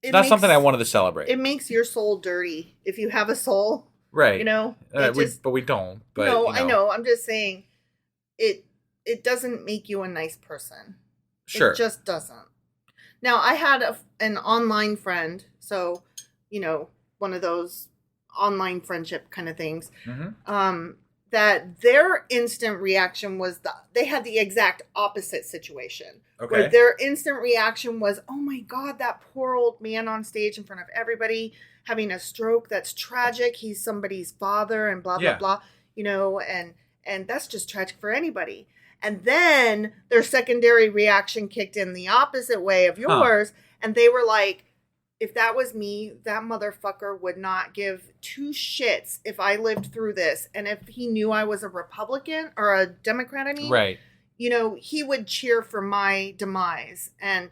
something I wanted to celebrate. It makes your soul dirty if you have a soul, right? But we don't. But no, I know. I'm just saying, it doesn't make you a nice person. Sure, it just doesn't. Now, I had an online friend, so one of those online friendship kind of things. That their instant reaction was they had the exact opposite situation. Okay. Where their instant reaction was, oh my God, that poor old man on stage in front of everybody having a stroke. That's tragic. He's somebody's father and blah, blah, blah, and that's just tragic for anybody. And then their secondary reaction kicked in the opposite way of yours. And they were like, if that was me, that motherfucker would not give two shits if I lived through this. And if he knew I was a Republican or a Democrat, right. He would cheer for my demise. And,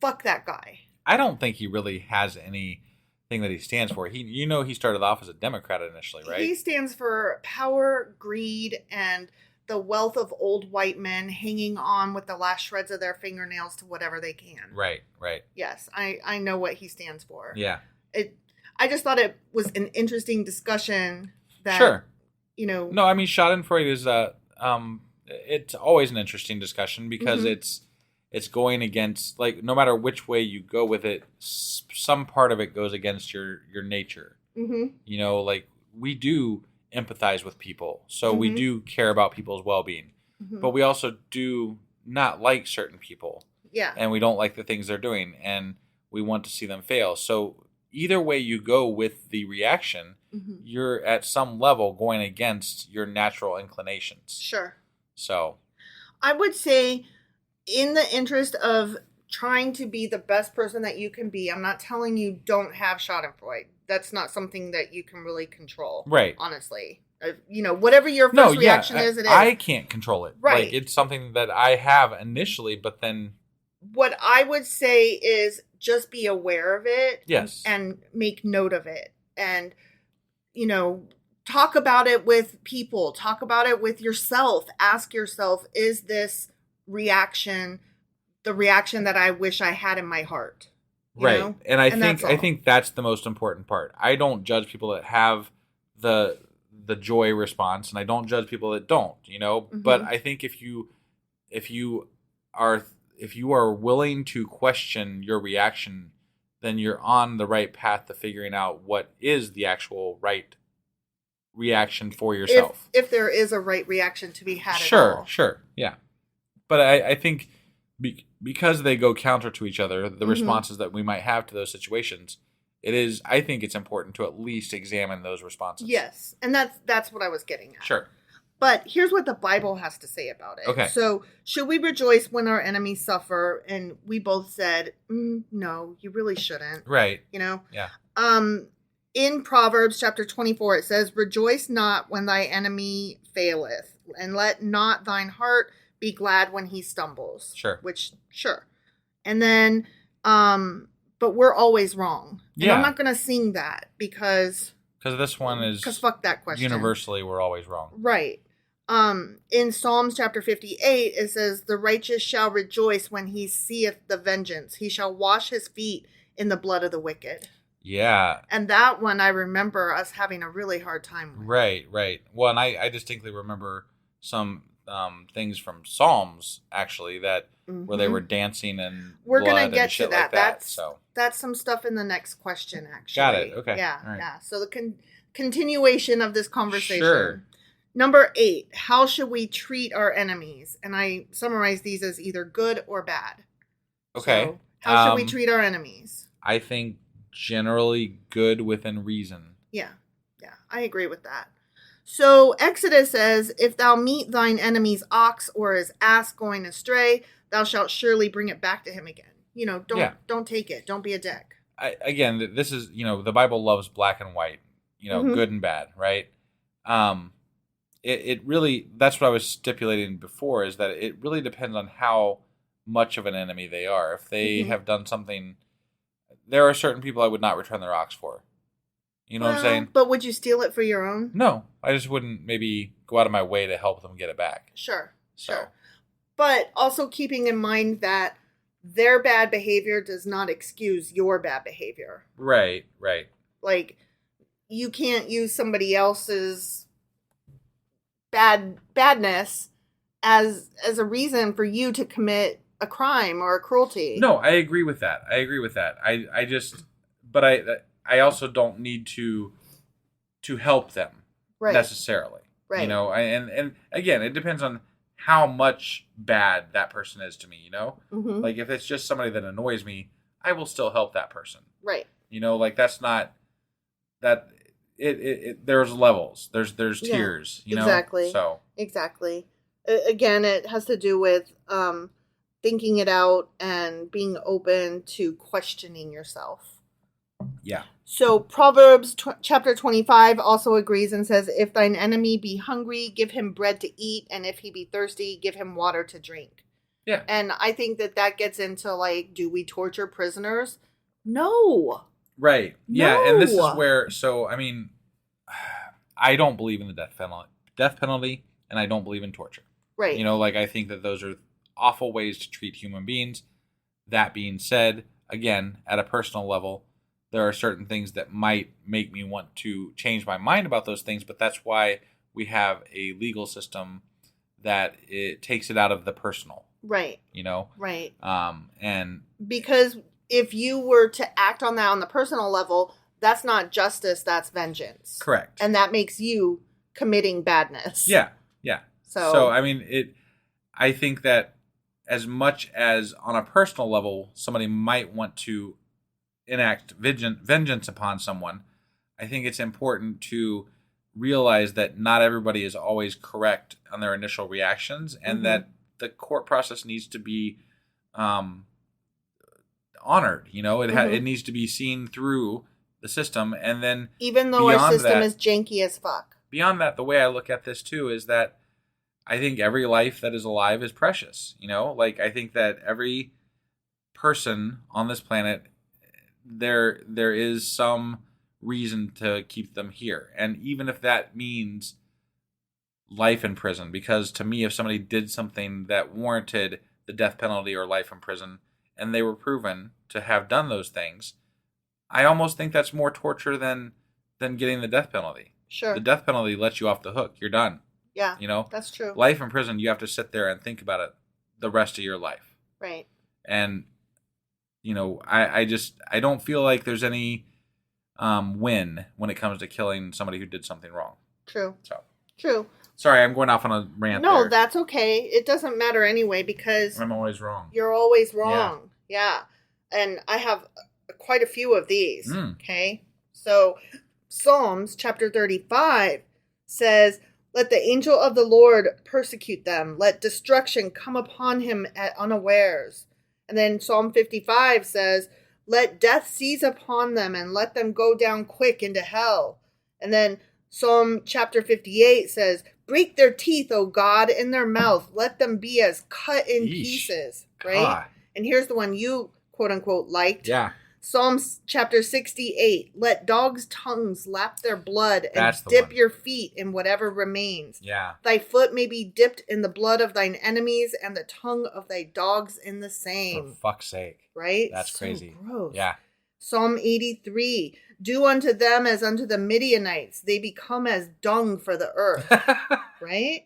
fuck that guy. I don't think he really has anything that he stands for. He started off as a Democrat initially, right? He stands for power, greed, and the wealth of old white men hanging on with the last shreds of their fingernails to whatever they can. Right. Yes, I know what he stands for. Yeah. I just thought it was an interesting discussion that, sure. No, Schadenfreude is, it's always an interesting discussion because it's going against, like, no matter which way you go with it, some part of it goes against your nature. Like, we do empathize with people, so we do care about people's well-being, but we also do not like certain people, and we don't like the things they're doing, and we want to see them fail. So either way you go with the reaction, you're at some level going against your natural inclinations. Sure. So I would say, in the interest of trying to be the best person that you can be, I'm not telling you don't have Schadenfreude. That's not something that you can really control. Right. Honestly. Whatever your first reaction is, it is. I can't control it. Right. Like, it's something that I have initially, but then... What I would say is just be aware of it. Yes. And make note of it. And, talk about it with people. Talk about it with yourself. Ask yourself, is this reaction the reaction that I wish I had in my heart? Right. And I think that's the most important part. I don't judge people that have the joy response, and I don't judge people that don't, but I think if you are willing to question your reaction, then you're on the right path to figuring out what is the actual right reaction for yourself. If there is a right reaction to be had at all. Sure. Yeah. But I think because they go counter to each other, the responses that we might have to those situations, I think it's important to at least examine those responses. Yes. And that's what I was getting at. Sure. But here's what the Bible has to say about it. Okay. So, should we rejoice when our enemies suffer? And we both said, no, you really shouldn't. Right. Yeah. In Proverbs Chapter 24, it says, rejoice not when thy enemy faileth, and let not thine heart be glad when he stumbles. Sure. Sure. And then, but we're always wrong. And I'm not going to sing that because this one is... Because fuck that question. Universally, we're always wrong. Right. In Psalms chapter 58, it says, "The righteous shall rejoice when he seeth the vengeance. He shall wash his feet in the blood of the wicked." Yeah. And that one I remember us having a really hard time with. Right. Well, and I distinctly remember some things from Psalms, actually, that where they were dancing and We're blood gonna and get to shit that. like that. That's some stuff in the next question, actually. Got it. Okay. Yeah, All right. yeah. So the continuation of this conversation. Sure. Number 8, how should we treat our enemies? And I summarize these as either good or bad. Okay. So, how should we treat our enemies? I think generally good within reason. Yeah, I agree with that. So Exodus says, "If thou meet thine enemy's ox or his ass going astray, thou shalt surely bring it back to him again." Don't take it. Don't be a dick. Again, this is, the Bible loves black and white, good and bad, right? It really, that's what I was stipulating before, is that it really depends on how much of an enemy they are. If they have done something, there are certain people I would not return their ox for. You know what I'm saying? But would you steal it for your own? No, I just wouldn't maybe go out of my way to help them get it back. Sure. So. But also keeping in mind that their bad behavior does not excuse your bad behavior. Right. Like, you can't use somebody else's badness as a reason for you to commit a crime or a cruelty. No, I agree with that. I also don't need to help them necessarily. Right. And again, it depends on how much bad that person is to me, Like, if it's just somebody that annoys me, I will still help that person. Right. Like, that's not that there's levels. There's tiers, Exactly. So. Exactly. Again, it has to do with thinking it out and being open to questioning yourself. Yeah. So Proverbs chapter 25 also agrees and says, "If thine enemy be hungry, give him bread to eat, and if he be thirsty, give him water to drink." Yeah. And I think that gets into, like, do we torture prisoners? No. Right. Yeah, No. and this is where, I don't believe in the death penalty, and I don't believe in torture. Right. I think that those are awful ways to treat human beings. That being said, again, at a personal level, there are certain things that might make me want to change my mind about those things, but that's why we have a legal system that it takes it out of the personal. Right. Right. And because if you were to act on that on the personal level, that's not justice, that's vengeance. Correct. And that makes you committing badness. Yeah. So I think that as much as on a personal level, somebody might want to enact vengeance upon someone, I think it's important to realize that not everybody is always correct on their initial reactions, and that the court process needs to be honored. It needs to be seen through the system, and then even though our system is janky as fuck. Beyond that, the way I look at this too is that I think every life that is alive is precious. I think that every person on this planet, there is some reason to keep them here. And even if that means life in prison, because to me, if somebody did something that warranted the death penalty or life in prison, and they were proven to have done those things, I almost think that's more torture than getting the death penalty. Sure. The death penalty lets you off the hook. You're done. Yeah. That's true. Life in prison, you have to sit there and think about it the rest of your life. Right. And I don't feel like there's any win when it comes to killing somebody who did something wrong. True. So. True. Sorry, I'm going off on a rant. No, that's okay. It doesn't matter anyway, because I'm always wrong. You're always wrong. Yeah. And I have quite a few of these. Okay. So Psalms chapter 35 says, "Let the angel of the Lord persecute them. Let destruction come upon him at unawares." And then Psalm 55 says, "Let death seize upon them and let them go down quick into hell." And then Psalm chapter 58 says, "Break their teeth, O God, in their mouth. Let them be as cut in pieces." Right? God. And here's the one you, quote unquote, liked. Yeah. Psalms chapter 68. Let dogs' tongues lap their blood and That's the dip one. your feet in whatever remains. Yeah. Thy foot may be dipped in the blood of thine enemies, and the tongue of thy dogs in the For same. fuck's sake. Right? That's So crazy. gross. Yeah. Psalm 83. Do unto them as unto the Midianites. They become as dung for the earth. Right?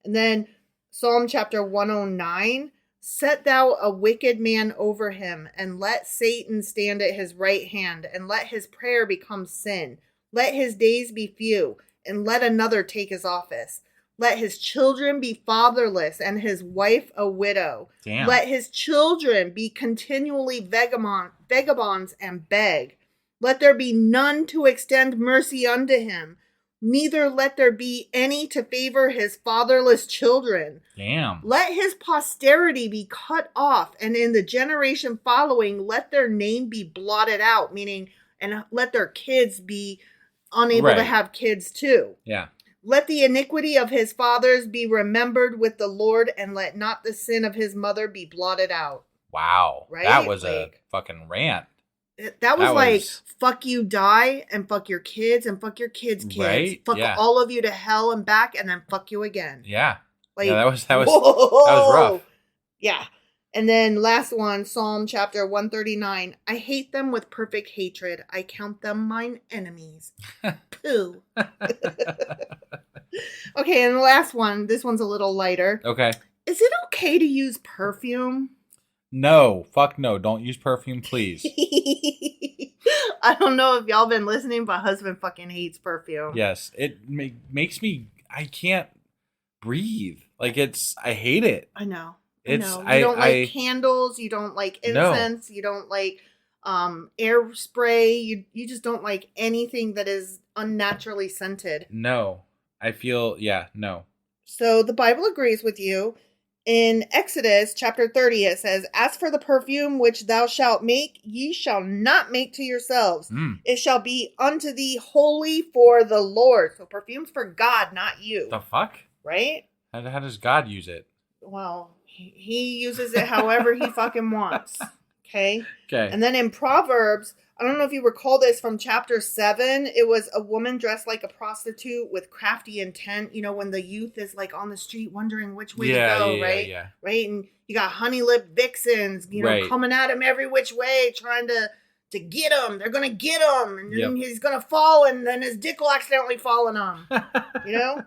And then Psalm chapter 109. Set thou a wicked man over him, and let Satan stand at his right hand, and let his prayer become sin. Let his days be few, and let another take his office. Let his children be fatherless, and his wife a widow. Damn. Let his children be continually vagabonds and beg. Let there be none to extend mercy unto him, neither let there be any to favor his fatherless children. Damn. Let his posterity be cut off, and in the generation following, let their name be blotted out, meaning, and let their kids be unable to Right. have kids too. Yeah. Let the iniquity of his fathers be remembered with the Lord, and let not the sin of his mother be blotted out. Wow. Right? That was a Like- fucking rant. That was That like, was- fuck you, die, and fuck your kids, and fuck your kids' kids. Right? Fuck Yeah. all of you to hell and back, and then fuck you again. Yeah. Like, Yeah, that was whoa! rough. Yeah. And then last one, Psalm chapter 139. I hate them with perfect hatred. I count them mine enemies. Pooh. Okay, and the last one. This one's a little lighter. Okay. Is it okay to use perfume? No. Fuck no. Don't use perfume, please. I don't know if y'all been listening, but husband fucking hates perfume. Yes. It makes me, I can't breathe. Like I hate it. I know. It's- I know. I- You don't like I- candles. You don't like No. incense. You don't like air spray. You just don't like anything that is unnaturally scented. No. I feel, yeah, no. So the Bible agrees with you. In Exodus chapter 30, it says, As for the perfume which thou shalt make, ye shall not make to yourselves. Mm. It shall be unto thee holy for the Lord. So perfume's for God, not you. The fuck? Right? How does God use it? Well, he uses it however he fucking wants. Okay? Okay. And then in Proverbs, I don't know if you recall this from chapter 7, it was a woman dressed like a prostitute with crafty intent. You know, when the youth is like on the street wondering which way to go, right? Yeah. Right? And you got honey lip vixens, you know, Right. coming at him every which way, trying to get him. They're going to get him. And then Yep. he's going to fall, and then his dick will accidentally fall on him. You know?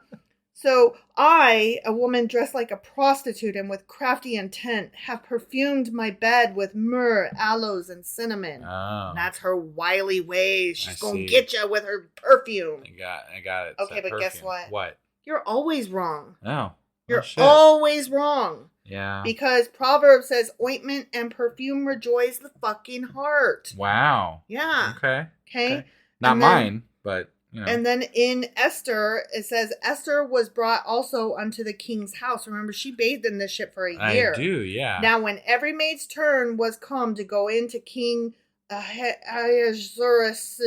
So I, a woman dressed like a prostitute and with crafty intent, have perfumed my bed with myrrh, aloes, and cinnamon. Oh. And that's her wily ways. She's I going see. to get you with her perfume. I got it. It's Okay, that but guess perfume. what? What? You're always wrong. Oh. You're shit. always wrong. Yeah. Because Proverbs says ointment and perfume rejoice the fucking heart. Wow. Yeah. Okay. Okay. Not And then- mine, but you know. And then in Esther, it says Esther was brought also unto the king's house. Remember, she bathed in this shit for a year. I do, yeah. Now, when every maid's turn was come to go into King Ahasuerus,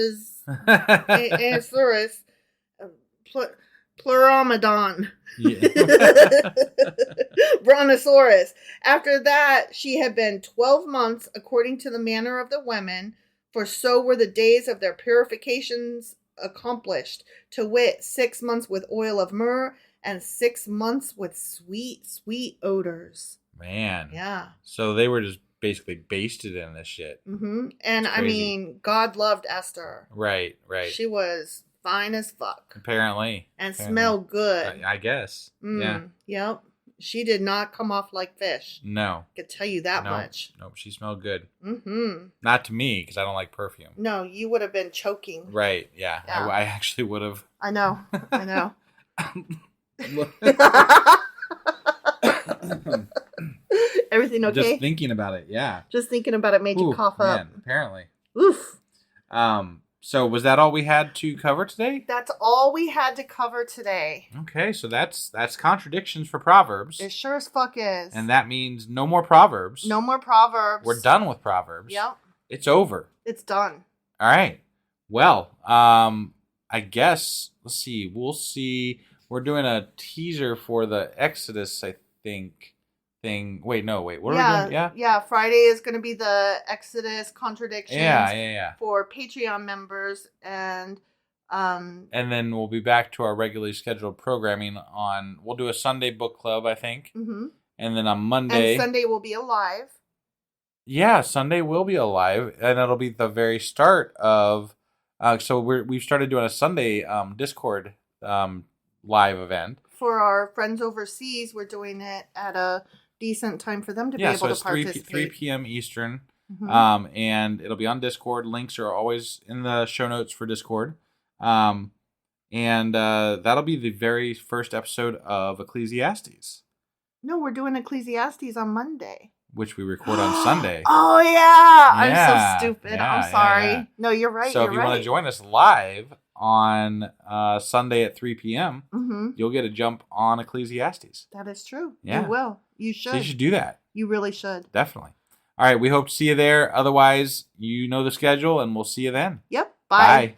Pluramedon, Yeah. Brontosaurus. After that, she had been 12 months according to the manner of the women, for so were the days of their purifications accomplished, to wit, 6 months with oil of myrrh and 6 months with sweet odors. Man. Yeah. So they were just basically basted in this shit. Mm-hmm. And It's I crazy. mean, God loved Esther. Right. She was fine as fuck Apparently. and smelled good. I guess. Yeah. Yep. She did not come off like fish. No. I could tell you that Nope. much. Nope. She smelled good. Mm-hmm. Not to me, because I don't like perfume. No, you would have been choking. Right. Yeah. Yeah. I actually would have. I know. I know. Everything okay? Just thinking about it. Yeah. Just thinking about it made you Ooh, cough man, up. apparently. Oof. So was that all we had to cover today? That's all we had to cover today. Okay, so that's contradictions for Proverbs. It sure as fuck is. And that means no more Proverbs. No more Proverbs. We're done with Proverbs. Yep. It's over. It's done. All right. Well, I guess, let's see. We'll see. We're doing a teaser for the Exodus, I think thing. Wait. What are we doing? Yeah. Yeah. Friday is going to be the Exodus Contradictions. Yeah. For Patreon members, and then we'll be back to our regularly scheduled programming we'll do a Sunday book club, I think. Mm-hmm. And then on Monday. And Sunday will be alive. Yeah, Sunday will be alive, and it'll be the very start of. So we've started doing a Sunday Discord live event For our friends overseas, we're doing it at a decent time for them to be able to participate. 3 p.m. Eastern, Mm-hmm. and it'll be on Discord. Links are always in the show notes for Discord, and that'll be the very first episode of Ecclesiastes, No, we're doing Ecclesiastes on Monday. which we record on Sunday. Oh, yeah. I'm Yeah, so stupid. yeah, I'm sorry. yeah. No, you're right. So if you want to join us live on Sunday at 3 p.m., Mm-hmm. you'll get a jump on Ecclesiastes. That is true. Yeah. You will. You should. So you should do that. You really should. Definitely. All right. We hope to see you there. Otherwise, you know the schedule, and we'll see you then. Yep. Bye.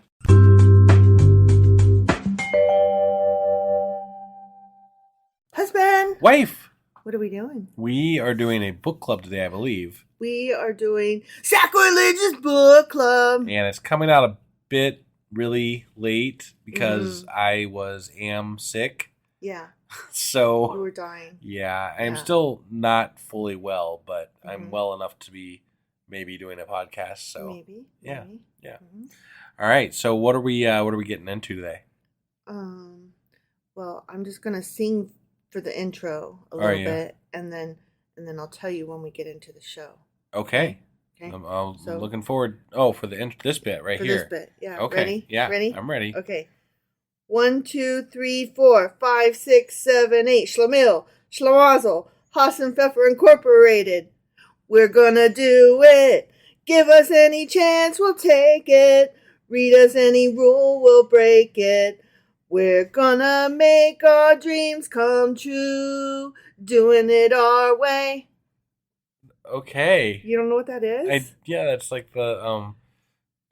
Husband. Wife, What are we doing? we are doing a book club today, I believe. We are doing Sacrilegious Book Club. And it's coming out a bit really late because I am sick. Yeah. So You were dying. yeah, I am Yeah. still not fully well, but I'm Mhm. well enough to be maybe doing a podcast. So Maybe. yeah. Maybe. Yeah. Mhm. All right. So what are we getting into today? Well, I'm just gonna sing for the intro a Are little you? bit, and then I'll tell you when we get into the show. Okay. Okay. I'm So- looking forward. Oh, for this bit right For here. this bit, yeah. Okay. Ready? Yeah. Ready? I'm ready. Okay. 1, 2, 3, 4, 5, 6, 7, 8. Schlemiel, Schlemazel, Haas and Pfeffer Incorporated. We're gonna do it. Give us any chance, we'll take it. Read us any rule, we'll break it. We're gonna make our dreams come true. Doing it our way. Okay. You don't know what that is? Yeah, that's like the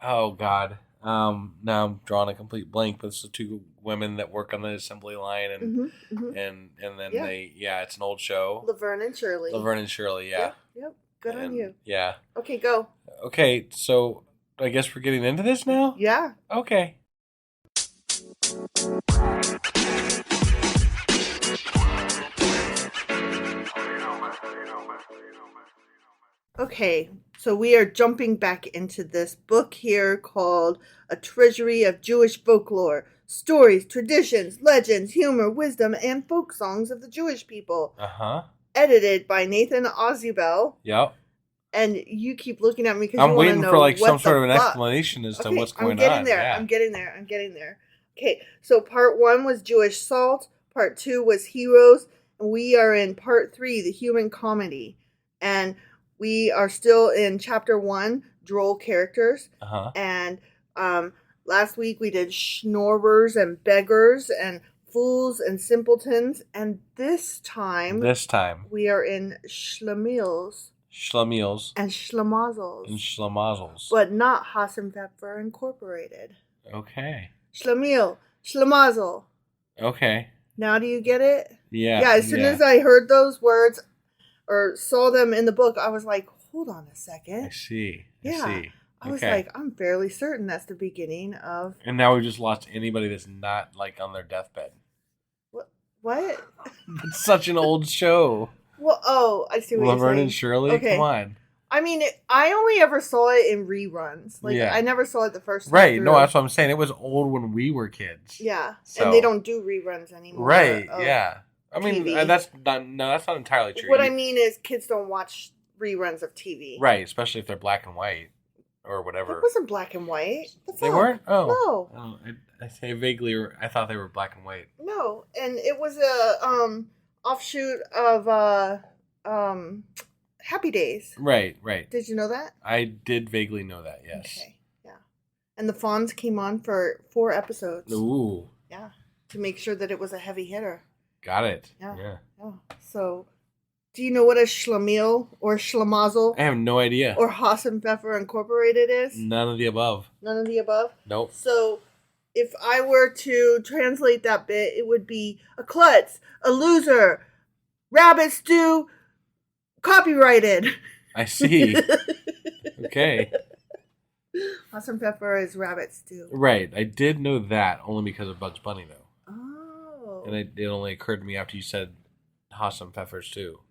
oh god. Now I'm drawing a complete blank, but it's the two women that work on the assembly line and and then Yeah. it's an old show. Laverne and Shirley. Laverne and Shirley, yeah. Yep. Good on And- you. Yeah. Okay, go. Okay, so I guess we're getting into this now? Yeah. Okay. Okay, so we are jumping back into this book here called A Treasury of Jewish Folklore. Stories, traditions, legends, humor, wisdom, and folk songs of the Jewish people. Uh-huh. Edited by Nathan Ozubel. Yep. And you keep looking at me because I'm you want to waiting know for like what some sort of the an fuck. explanation as to Okay, what's going I'm getting on. there. Yeah. I'm getting there. Okay, so part 1 was Jewish Salt. Part 2 was Heroes. And we are in part 3, the Human Comedy. And we are still in chapter 1, Droll Characters. Uh-huh. And last week we did Schnorrers and Beggars and Fools and Simpletons. And this time we are in Schlemiels Schlemiels and Schlemazels. and Schlemazels. But not Hassenpfeffer Incorporated. Okay. Schlemiel, Schlemazel. Okay. Now do you get it? Yeah. Yeah, as soon as I heard those words or saw them in the book, I was like, hold on a second. I see. Yeah. I see. I was Okay. like, I'm fairly certain that's the beginning of... And now we've just lost anybody that's not like on their deathbed. What? It's such an old show. Well, oh, I see what you're Laverne saying. and Shirley. Okay. Come on. I mean, I only ever saw it in reruns. Like, Yeah. I never saw it the first time Right. through. No, that's what I'm saying. It was old when we were kids. Yeah, So- and they don't do reruns anymore. Right. of Yeah. I mean, TV. that's not entirely true. What I mean is, kids don't watch reruns of TV. Right, especially if they're black and white or whatever. It wasn't black and white. The They fuck? weren't? Oh. No. Oh, I say vaguely, I thought they were black and white. No, and it was a offshoot of Happy Days. Right, right. Did you know that? I did vaguely know that, yes. Okay, yeah. And the Fonz came on for 4 episodes. Ooh, Yeah, to make sure that it was a heavy hitter. got it. Yeah. Yeah. Yeah. So, do you know what a Schlemiel or Schlemazel I have no idea. or Hassenpfeffer Incorporated is? None of the above. None of the above? Nope. So, if I were to translate that bit, it would be a klutz, a loser, rabbit stew, Copyrighted. I see. Okay. Awesome pepper is rabbit stew. Right. I did know that only because of Bugs Bunny, though. Oh. And it only occurred to me after you said Hossam Pfeffer stew.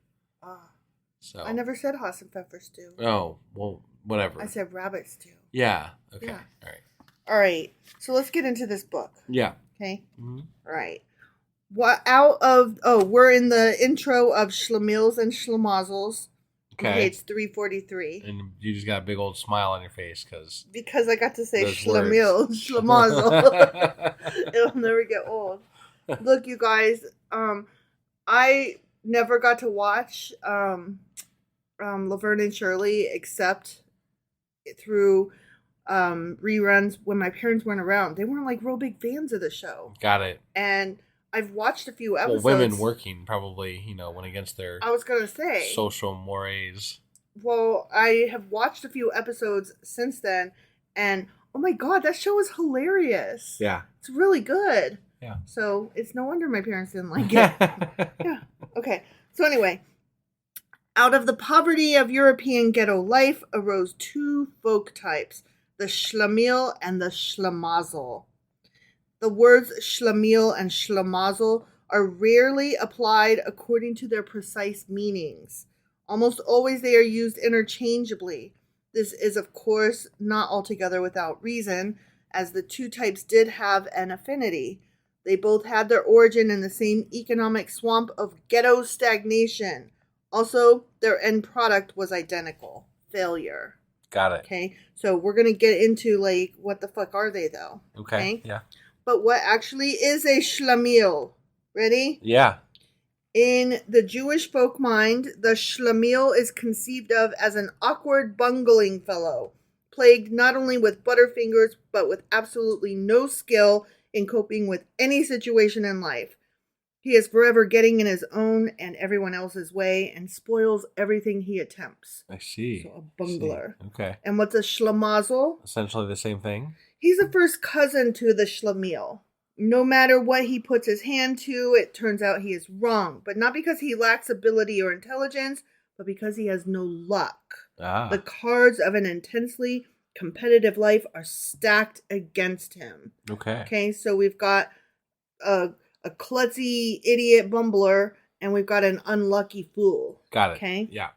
So I never said Hossam pepper stew. Oh, well, whatever. I said rabbit stew. Yeah. Okay. Yeah. All right. All right. So let's get into this book. Yeah. Okay. Mm-hmm. All right. We're in the intro of Schlemiels and Schlemazzles. Okay. Page 343. And you just got a big old smile on your face Because I got to say those Schlemiel, words. Schlemazel. It'll never get old. Look, you guys, I never got to watch Laverne and Shirley except through reruns when my parents weren't around. They weren't like real big fans of the show. Got it. And I've watched a few episodes. Well, women working probably, went against their I was gonna say social mores. Well, I have watched a few episodes since then, and oh my god, that show is hilarious. Yeah. It's really good. Yeah. So it's no wonder my parents didn't like it. Yeah. Okay. So anyway, out of the poverty of European ghetto life arose two folk types, the Schlemiel and the Schlemazel. The words Schlemiel and Schlemazel are rarely applied according to their precise meanings. Almost always they are used interchangeably. This is, of course, not altogether without reason, as the two types did have an affinity. They both had their origin in the same economic swamp of ghetto stagnation. Also, their end product was identical. Failure. Got it. Okay, so we're going to get into, like, what the fuck are they, though? Okay, yeah. But what actually is a Schlemiel? Ready? Yeah. In the Jewish folk mind, the Schlemiel is conceived of as an awkward, bungling fellow, plagued not only with butterfingers, but with absolutely no skill in coping with any situation in life. He is forever getting in his own and everyone else's way and spoils everything he attempts. I see. So a bungler. Okay. And what's a Schlemazel? Essentially the same thing. He's a first cousin to the Schlemiel. No matter what he puts his hand to, it turns out he is wrong. But not because he lacks ability or intelligence, but because he has no luck. The cards of an intensely competitive life are stacked against him. Okay. Okay, so we've got a klutzy idiot bumbler, and we've got an unlucky fool. Got it. Okay? Yeah.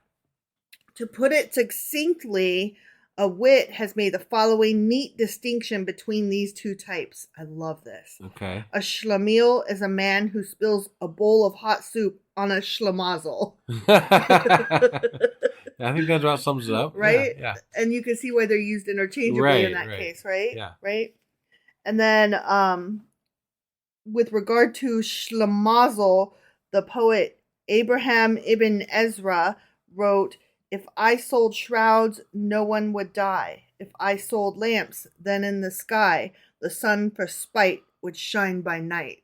To put it succinctly, a wit has made the following neat distinction between these two types. I love this. Okay. A Schlemiel is a man who spills a bowl of hot soup on a Schlemazel. I think that about sums it up. Right? Yeah. And you can see why they're used interchangeably in that case, right? Yeah. Right? And then with regard to Schlemazel, the poet Abraham ibn Ezra wrote, "If I sold shrouds, no one would die. If I sold lamps, then in the sky, the sun for spite would shine by night."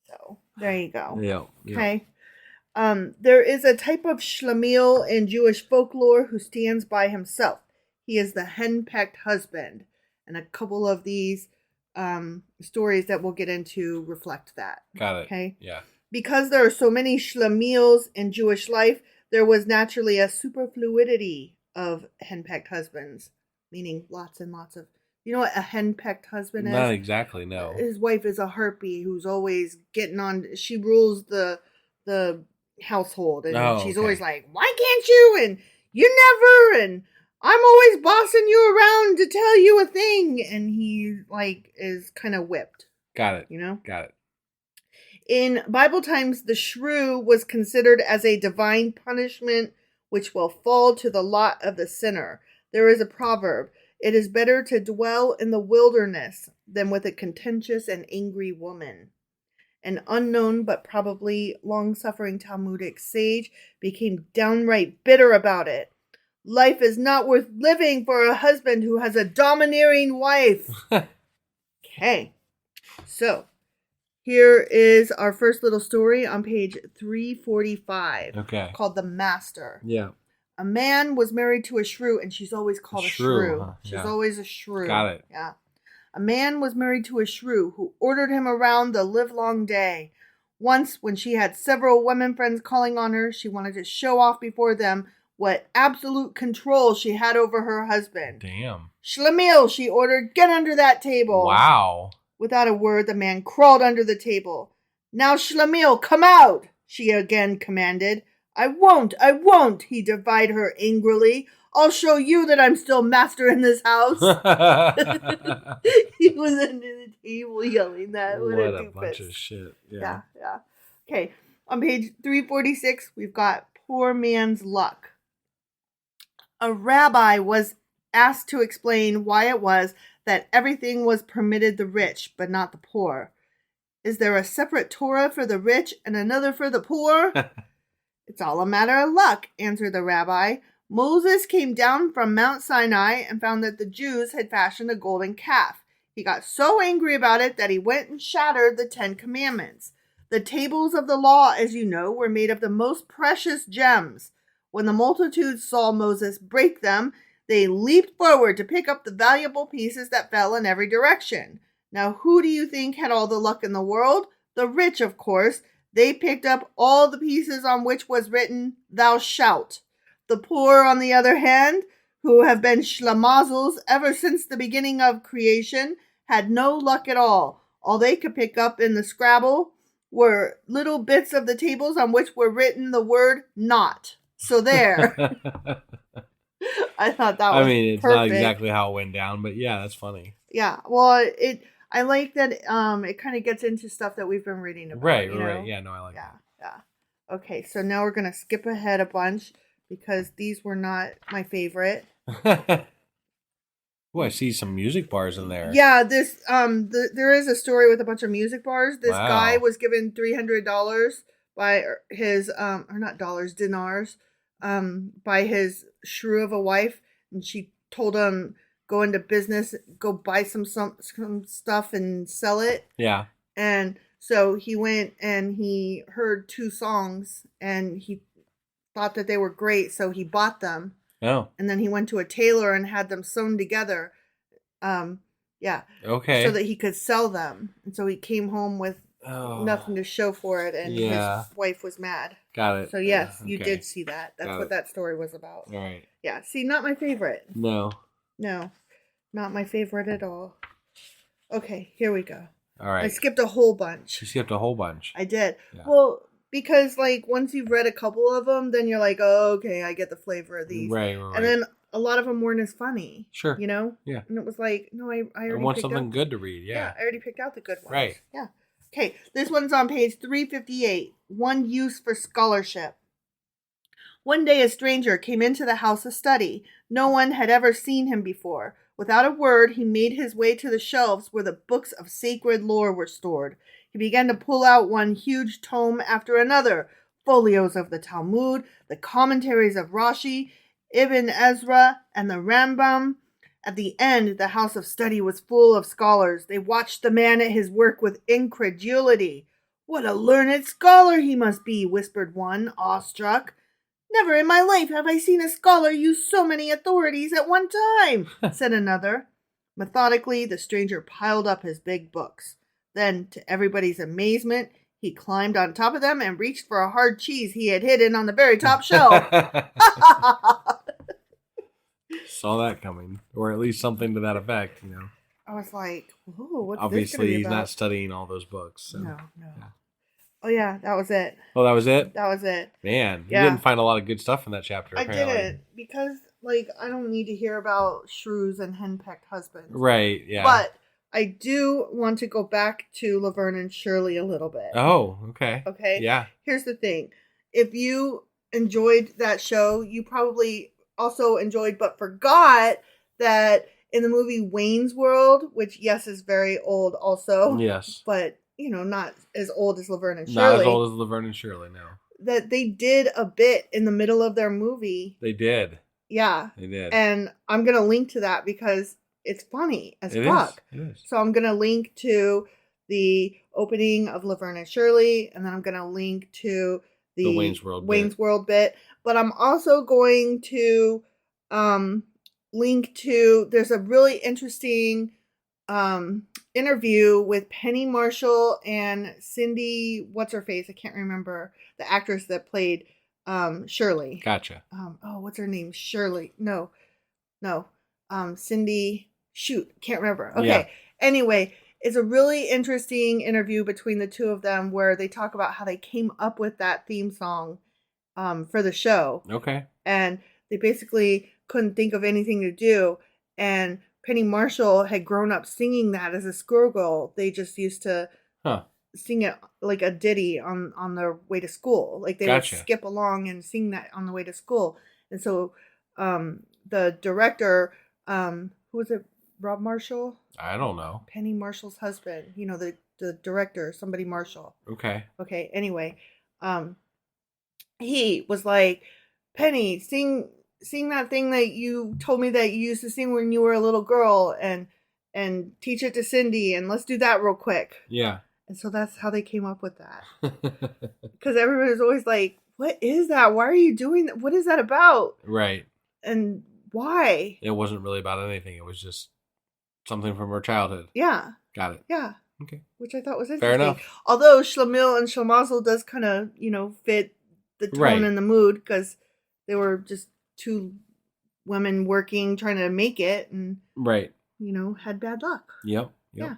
So, there you go. Yeah. Okay. There is a type of Schlemiel in Jewish folklore who stands by himself. He is the henpecked husband. And a couple of these stories that we'll get into reflect that. Got it. Okay. Yeah. Because there are so many Schlemiels in Jewish life, there was naturally a superfluidity of henpecked husbands, meaning lots and lots of. You know what a henpecked husband is? Not exactly, no. His wife is a harpy who's always getting on. She rules the household, and she's always like, "Why can't you?" And "You never." And "I'm always bossing you around to tell you a thing." And he is kind of whipped. Got it. You know? Got it. In Bible times, the shrew was considered as a divine punishment which will fall to the lot of the sinner. There is a proverb, "It is better to dwell in the wilderness than with a contentious and angry woman." An unknown but probably long-suffering Talmudic sage became downright bitter about it. "Life is not worth living for a husband who has a domineering wife." Okay, so here is our first little story on page 345. Okay. Called The Master. Yeah. A man was married to a shrew, and she's always called a shrew. Huh? She's always a shrew. Got it. Yeah. A man was married to a shrew who ordered him around the livelong day. Once, when she had several women friends calling on her, she wanted to show off before them what absolute control she had over her husband. Damn. Schlemiel, she ordered, get under that table. Wow. Without a word, the man crawled under the table. Now, Schlemiel, come out, she again commanded. I won't, he defied her angrily. I'll show you that I'm still master in this house. He was under the table yelling that. What a bunch of shit. Yeah. Okay, on page 346, we've got Poor Man's Luck. A rabbi was asked to explain why it was that everything was permitted the rich, but not the poor. Is there a separate Torah for the rich and another for the poor? It's all a matter of luck, answered the rabbi. Moses came down from Mount Sinai and found that the Jews had fashioned a golden calf. He got so angry about it that he went and shattered the 10 Commandments. The tables of the law, as you know, were made of the most precious gems. When the multitude saw Moses break them, they leaped forward to pick up the valuable pieces that fell in every direction. Now, who do you think had all the luck in the world? The rich, of course. They picked up all the pieces on which was written, Thou shalt. The poor, on the other hand, who have been schlamazels ever since the beginning of creation, had no luck at all. All they could pick up in the Scrabble were little bits of the tables on which were written the word not. So there. I thought that was it's perfect. not exactly how it went down, but yeah, that's funny. Yeah, well, I like that it kind of gets into stuff that we've been reading about. Right. Yeah, no, I like that. Yeah. Okay, so now we're going to skip ahead a bunch because these were not my favorite. Oh, I see some music bars in there. Yeah, this there is a story with a bunch of music bars. This guy was given $300 by his or not dollars, dinars, by his shrew of a wife, and she told him go into business, go buy some stuff and sell it. Yeah. And so he went and he heard 2 songs and he thought that they were great, so he bought them. Oh. And then he went to a tailor and had them sewn together. Yeah. Okay. So that he could sell them. And so he came home with nothing to show for it, and his wife was mad. Got it. So yes, you did see that. That's what that story was about. All right. Yeah. See, not my favorite. No, not my favorite at all. Okay, here we go. All right. I skipped a whole bunch. You skipped a whole bunch. I did. Yeah. Well, because once you've read a couple of them, then you're like, oh, okay, I get the flavor of these. Right. And then a lot of them weren't as funny. Sure. Yeah. And it was like, no, I already want picked something out, good to read. Yeah. I already picked out the good ones. Right. Yeah. Okay, this one's on page 358. One use for scholarship. One day a stranger came into the house of study. No one had ever seen him before. Without a word, he made his way to the shelves where the books of sacred lore were stored. He began to pull out one huge tome after another. Folios of the Talmud, the commentaries of Rashi, Ibn Ezra, and the Rambam. At the end, the house of study was full of scholars. They watched the man at his work with incredulity. What a learned scholar he must be, whispered one, awestruck. Never in my life have I seen a scholar use so many authorities at one time, said another. Methodically, the stranger piled up his big books. Then, to everybody's amazement, he climbed on top of them and reached for a hard cheese he had hidden on the very top shelf. Saw that coming, or at least something to that effect, I was like, "Whoa, what's Obviously, this gonna be he's about?" not studying all those books. So. No. Yeah. Oh yeah, that was it. Oh, that was it? That was it. Man, Yeah. you didn't find a lot of good stuff in that chapter, I apparently. didn't, because I don't need to hear about shrews and henpecked husbands. Right, yeah. But I do want to go back to Laverne and Shirley a little bit. Oh, okay. Okay? Yeah. Here's the thing. If you enjoyed that show, you probably also enjoyed but forgot that in the movie Wayne's World, which, yes, is very old also. Yes. But, not as old as Laverne and Shirley. Not as old as Laverne and Shirley, no. That they did a bit in the middle of their movie. They did. Yeah. They did. And I'm going to link to that because it's funny as fuck. It is. So I'm going to link to the opening of Laverne and Shirley, and then I'm going to link to the Wayne's World bit. But I'm also going to link to, there's a really interesting interview with Penny Marshall and Cindy, what's her face? I can't remember the actress that played Shirley. Gotcha. What's her name? Shirley. No. Cindy. Shoot, can't remember. Okay. Yeah. Anyway, it's a really interesting interview between the two of them where they talk about how they came up with that theme song for the show. Okay. And they basically couldn't think of anything to do. And Penny Marshall had grown up singing that as a schoolgirl. They just used to sing it like a ditty on their way to school. Like they would skip along and sing that on the way to school. And so the director, who was it? Rob Marshall? I don't know. Penny Marshall's husband. You know, the director, somebody Marshall. Okay. Anyway, he was like, Penny, sing that thing that you told me that you used to sing when you were a little girl and teach it to Cindy and let's do that real quick. Yeah. And so that's how they came up with that. Because everybody was always like, what is that? Why are you doing that? What is that about? Right. And why? It wasn't really about anything. It was just something from her childhood. Yeah. Got it. Yeah. Okay. Which I thought was interesting. Fair enough. Although Schlemiel and Schlemazel does kind of, fit the tone and the mood because they were just two women working, trying to make it and, had bad luck. Yep. Yeah.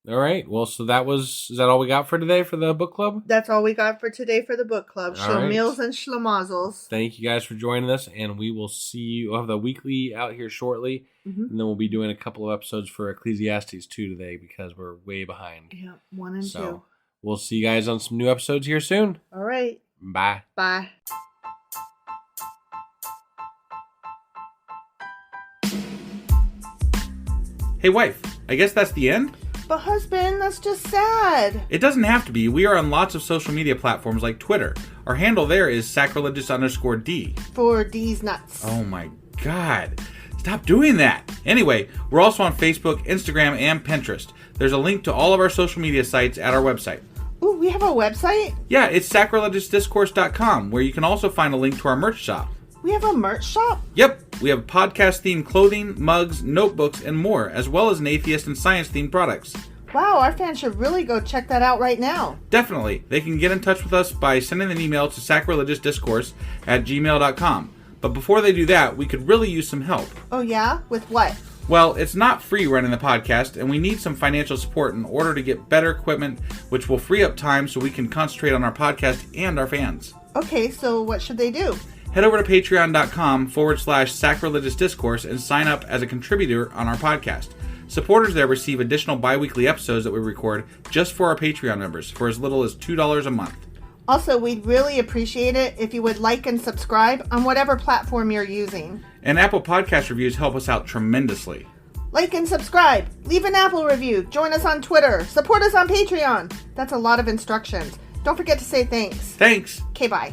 All right. Well, so is that all we got for today for the book club? That's all we got for today for the book club. All right. Schlemiels and Schlemazels. Thank you guys for joining us, and we will see you. We'll have the weekly out here shortly, and then we'll be doing a couple of episodes for Ecclesiastes 2 today because we're way behind. Yeah, 1 and 2. We'll see you guys on some new episodes here soon. All right. Bye. Bye. Hey, wife, I guess that's the end? But husband, that's just sad. It doesn't have to be. We are on lots of social media platforms like Twitter. Our handle there is sacrilegious_D. For D's nuts. Oh my God. Stop doing that. Anyway, we're also on Facebook, Instagram, and Pinterest. There's a link to all of our social media sites at our website. Ooh, we have a website? Yeah, it's sacrilegiousdiscourse.com, where you can also find a link to our merch shop. We have a merch shop? Yep, we have podcast-themed clothing, mugs, notebooks, and more, as well as an atheist and science-themed products. Wow, our fans should really go check that out right now. Definitely. They can get in touch with us by sending an email to sacrilegiousdiscourse@gmail.com. But before they do that, we could really use some help. Oh yeah? With what? Well, it's not free running the podcast, and we need some financial support in order to get better equipment, which will free up time so we can concentrate on our podcast and our fans. Okay, so what should they do? Head over to patreon.com/sacrilegious discourse and sign up as a contributor on our podcast. Supporters there receive additional bi-weekly episodes that we record just for our Patreon members for as little as $2 a month. Also, we'd really appreciate it if you would like and subscribe on whatever platform you're using. And Apple Podcast reviews help us out tremendously. Like and subscribe. Leave an Apple review. Join us on Twitter. Support us on Patreon. That's a lot of instructions. Don't forget to say thanks. Thanks. Okay, bye.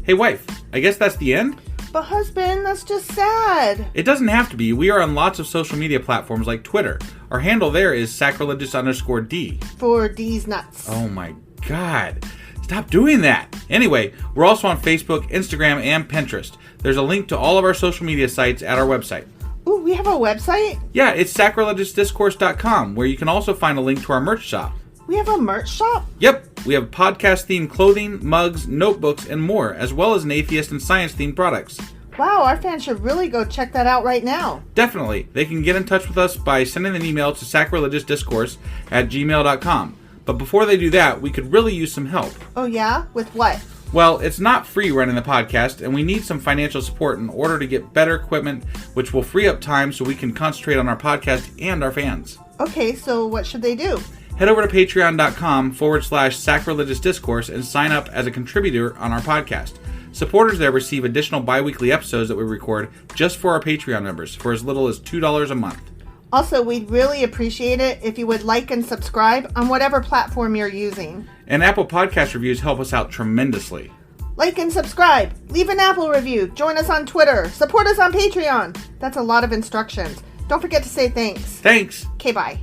Hey, wife, I guess that's the end? But husband, that's just sad. It doesn't have to be. We are on lots of social media platforms like Twitter. Our handle there is sacrilegious_D. For D's nuts. Oh my God. Stop doing that. Anyway, we're also on Facebook, Instagram, and Pinterest. There's a link to all of our social media sites at our website. Ooh, we have a website? Yeah, it's sacrilegiousdiscourse.com, where you can also find a link to our merch shop. We have a merch shop? Yep, we have podcast-themed clothing, mugs, notebooks, and more, as well as an atheist and science-themed products. Wow, our fans should really go check that out right now. Definitely. They can get in touch with us by sending an email to sacrilegiousdiscourse@gmail.com. But before they do that, we could really use some help. Oh yeah? With what? Well, it's not free running the podcast, and we need some financial support in order to get better equipment, which will free up time so we can concentrate on our podcast and our fans. Okay, so what should they do? Head over to patreon.com/sacrilegious discourse and sign up as a contributor on our podcast. Supporters there receive additional bi-weekly episodes that we record just for our Patreon members for as little as $2 a month. Also, we'd really appreciate it if you would like and subscribe on whatever platform you're using. And Apple Podcast reviews help us out tremendously. Like and subscribe. Leave an Apple review. Join us on Twitter. Support us on Patreon. That's a lot of instructions. Don't forget to say thanks. Thanks. Okay, bye.